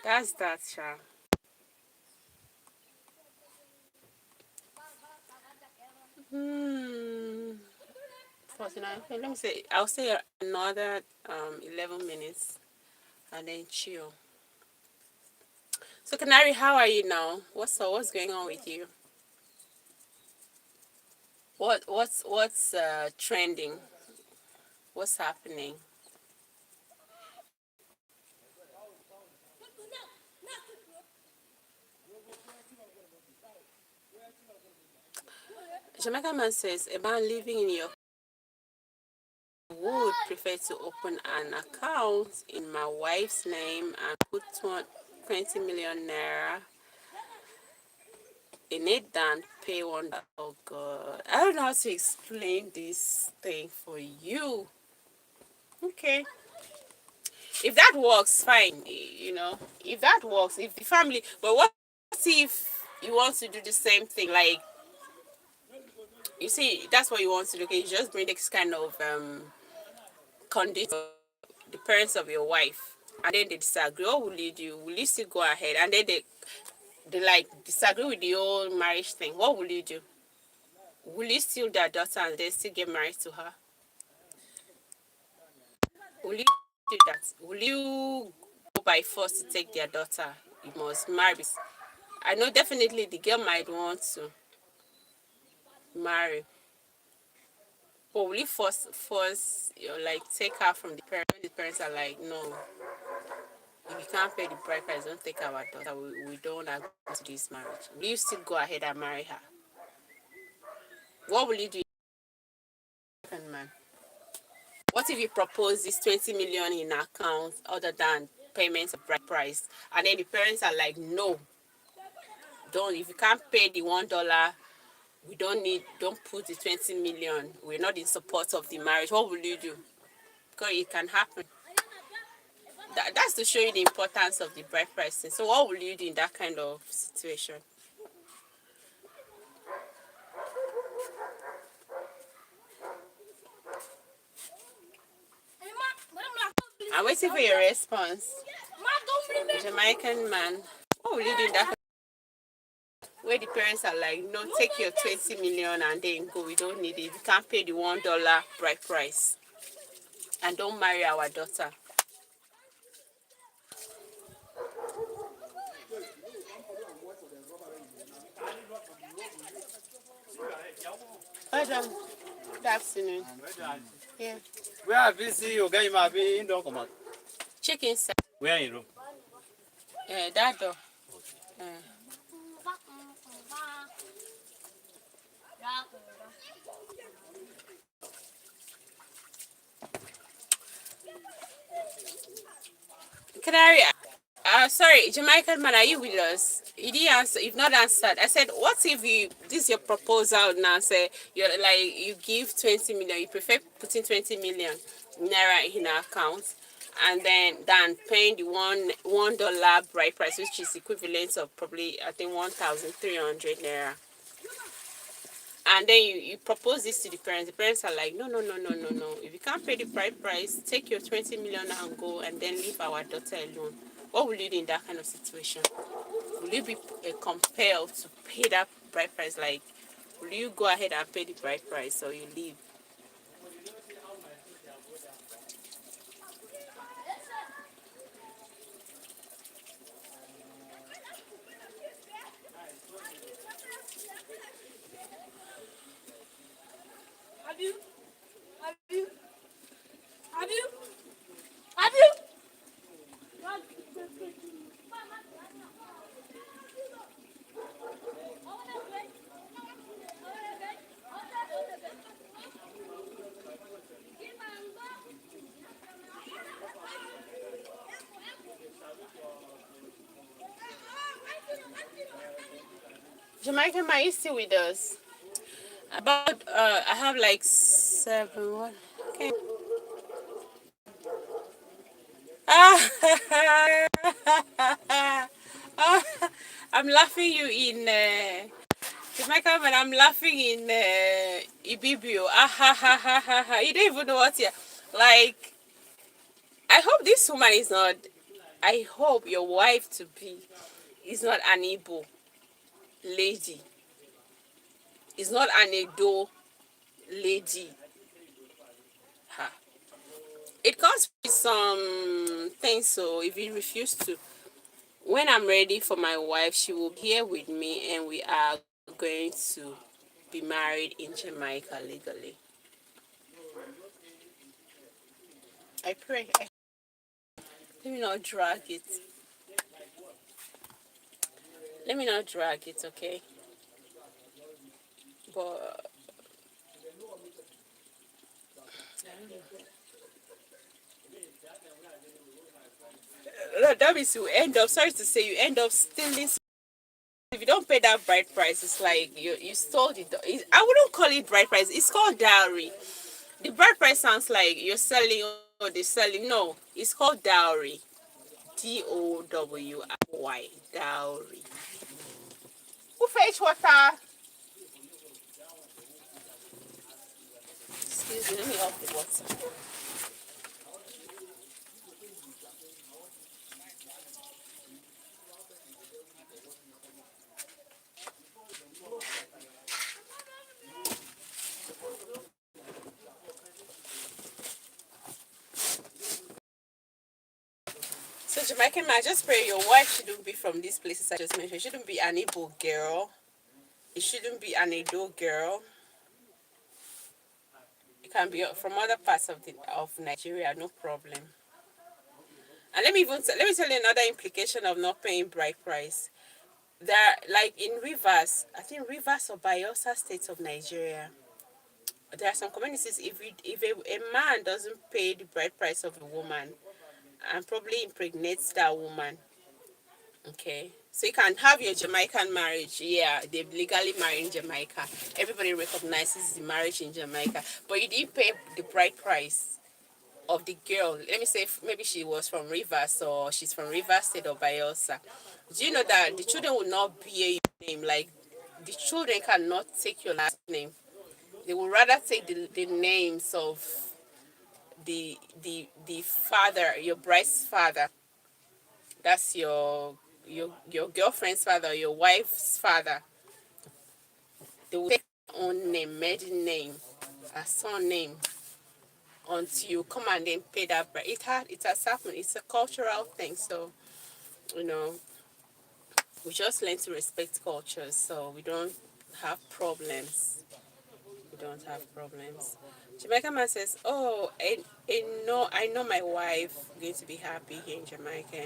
That's that, Sha. 49. Okay, let me say, I'll say another 11 minutes and then chill. So, Canary, how are you now? What's going on with you? What's trending? What's happening? Jamaica man says a man living in your would prefer to open an account in my wife's name and put 20 million naira in it than pay one. Oh God, I don't know how to explain this thing for you. Okay, if that works, fine. If that works, if the family. But what if you want to do the same thing? Like, you see, that's what you want to do. Okay, you just bring this kind of condition the parents of your wife, and then they disagree. What will you do? Will you still go ahead? And then they like disagree with the whole marriage thing. What will you do? Will you steal their daughter and then still get married to her? Will you do that? Will you go by force to take their daughter? You must marry. I know definitely the girl might want to marry, but will you force like take her from the parents when the parents are like, no, if you can't pay the bride price, don't take our daughter. We don't agree to this marriage. Will you still go ahead and marry her? What will you do, man? What if you propose this 20 million in account other than payments of bride price, and then the parents are like, no, don't. If you can't pay the $1, don't put the 20 million. We're not in support of the marriage. What will you do? Because it can happen. That's to show you the importance of the bride price. So what will you do in that kind of situation? I'm waiting for your response. Jamaican man. What will you do in that where the parents are like, no, take your 20 million and then go. We don't need it. You can't pay the $1 bride price. And don't marry our daughter. Hold on. Good afternoon. Yeah. Where have you seen your game? I've been in come out. Chicken sir. Where in room? That door. Canary. Sorry, Jamaican man, are you with us? You didn't answer. You've not answered. I said, what if this is your proposal now? Say you're like you give 20 million. You prefer putting 20 million naira in an account, and then than paying the $1 bride price, which is equivalent of probably I think 1,300 naira. And then you propose this to the parents. The parents are like, no, no, no, no, no, no. If you can't pay the bride price, take your 20 million and go, and then leave our daughter alone. What will you do in that kind of situation? Will you be compelled to pay that bride price? Like, will you go ahead and pay the bride price, or you leave? Jamaican man, you still with us? About I have like 7. What? Okay. I'm laughing you in Jamaica, man. I'm laughing in Ibibio. Ah ha ha ha ha ha. You don't even know what you like. I hope this woman is not. I hope your wife to be is not an Igbo lady. Is not an Edo lady. Ha. It comes with some things. So if you refuse to, when I'm ready for my wife, she will be here with me, and we are going to be married in Jamaica legally. I pray. Let me not drag it. Let me not drag it, okay? But that means you end up. Sorry to say, you end up stealing. If you don't pay that bride price, it's like you stole it. I wouldn't call it bride price. It's called dowry. The bride price sounds like you're selling or they're selling. No, it's called dowry. DOWRY. Dowry. Who fetch water? Excuse me, let me off the water. So Jamaican man, I just pray your wife shouldn't be from these places I just mentioned. It shouldn't be an Igbo girl. It shouldn't be an Edo girl. It can be from other parts of Nigeria, no problem. And let me tell you another implication of not paying bride price. There, like in Rivers, I think Rivers or Bayelsa states of Nigeria, there are some communities. If a man doesn't pay the bride price of a woman and probably impregnates that woman, okay, so you can have your Jamaican marriage. Yeah, they legally marry in Jamaica. Everybody recognizes the marriage in Jamaica, but you didn't pay the bride price of the girl. Let me say maybe she was from Rivers or she's from Rivers State or Bayelsa. Do you know that the children will not bear your name? Like the children cannot take your last name. They will rather take the names of the father, your bride's father. That's your girlfriend's father, your wife's father. They will take their own name, maiden name, a son name, until you come and then pay that bride. It has happened. It's a cultural thing. So you know, we just learn to respect cultures, so we don't have problems. We don't have problems. Jamaica man says, "Oh, I know my wife going to be happy here in Jamaica,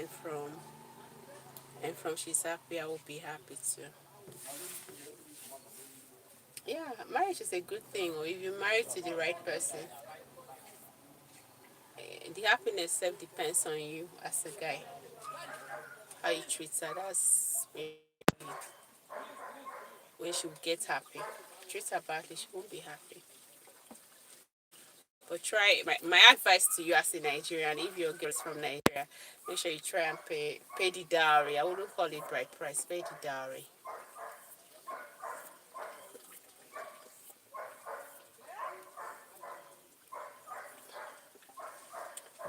and from she's happy, I will be happy too." Yeah, marriage is a good thing. Or if you marry to the right person, the happiness self depends on you as a guy. How you treat her, that's when she will get happy. Treat her badly, she won't be happy. But try my advice to you as a Nigerian, if your girl is from Nigeria, make sure you try and pay the dowry. I wouldn't call it bride price, pay the dowry.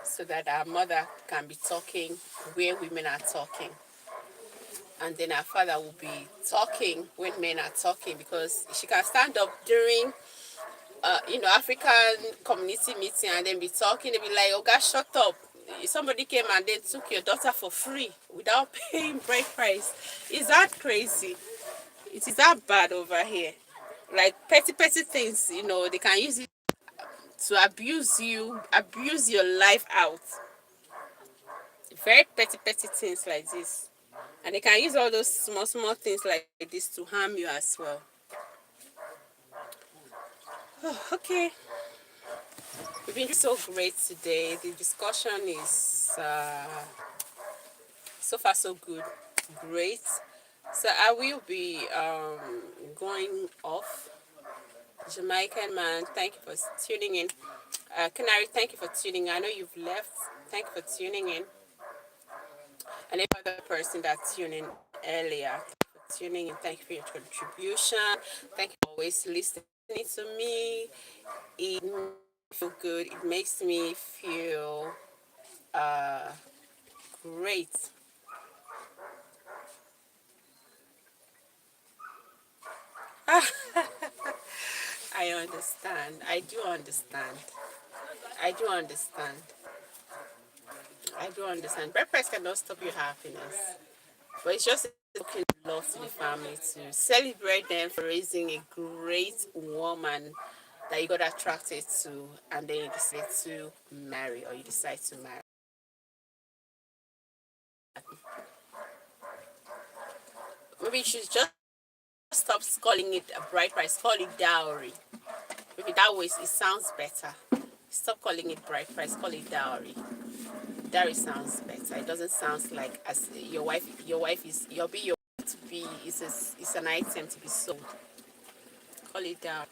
So that our mother can be talking where women are talking. And then our father will be talking when men are talking, because she can stand up during African community meeting and then be talking and be like, "Oh God, shut up. Somebody came and then took your daughter for free without paying bride price." Is that crazy? It is that bad over here. Like petty things, they can use it to abuse you, abuse your life out. Very petty, petty things like this. And they can use all those small, small things like this to harm you as well. Oh, okay. We've been so great today. The discussion is so far so good. Great. So I will be going off. Jamaican man, thank you for tuning in. Canary, thank you for tuning in. I know you've left. Thank you for tuning in. And every other person that tuned in earlier, thank you for tuning in. Thank you for your contribution. Thank you for always listening to me. It makes me feel good. It makes me feel uh, great. I understand. I do understand. I do understand. I do understand. Bread price cannot stop your happiness. But it's just looking love to the family to celebrate them for raising a great woman that you got attracted to and then you decide to marry or you decide to marry. Maybe you should just stop calling it a bride price, call it dowry. Maybe that way it sounds better. Stop calling it bride price, call it dowry. Dowry sounds better. It doesn't sound like as your wife is your wife to be is an item to be sold. Call it dowry.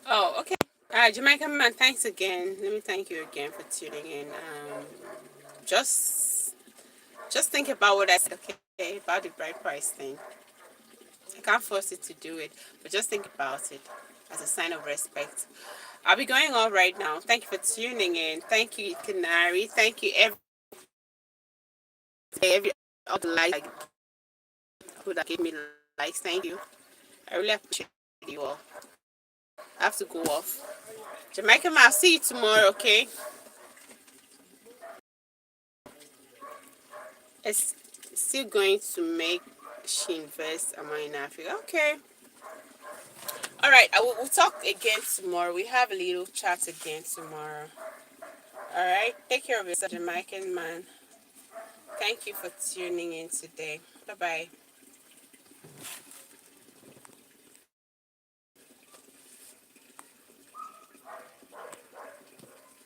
Oh, okay. Jamaican man, thanks again. Let me thank you again for tuning in. Just just think about what I said, okay, about the bride price thing. I can't force it to do it, but just think about it as a sign of respect. I'll be going on right now. Thank you for tuning in. Thank you, Canary. Thank you, every all the likes who that gave me likes. Thank you. I really appreciate you all. I have to go off. Jamaican man, I'll see you tomorrow, okay? It's still going to make she invest amount in Africa. Okay. All right. We'll talk again tomorrow. We have a little chat again tomorrow. All right. Take care of yourself, Jamaican man. Thank you for tuning in today. Bye bye.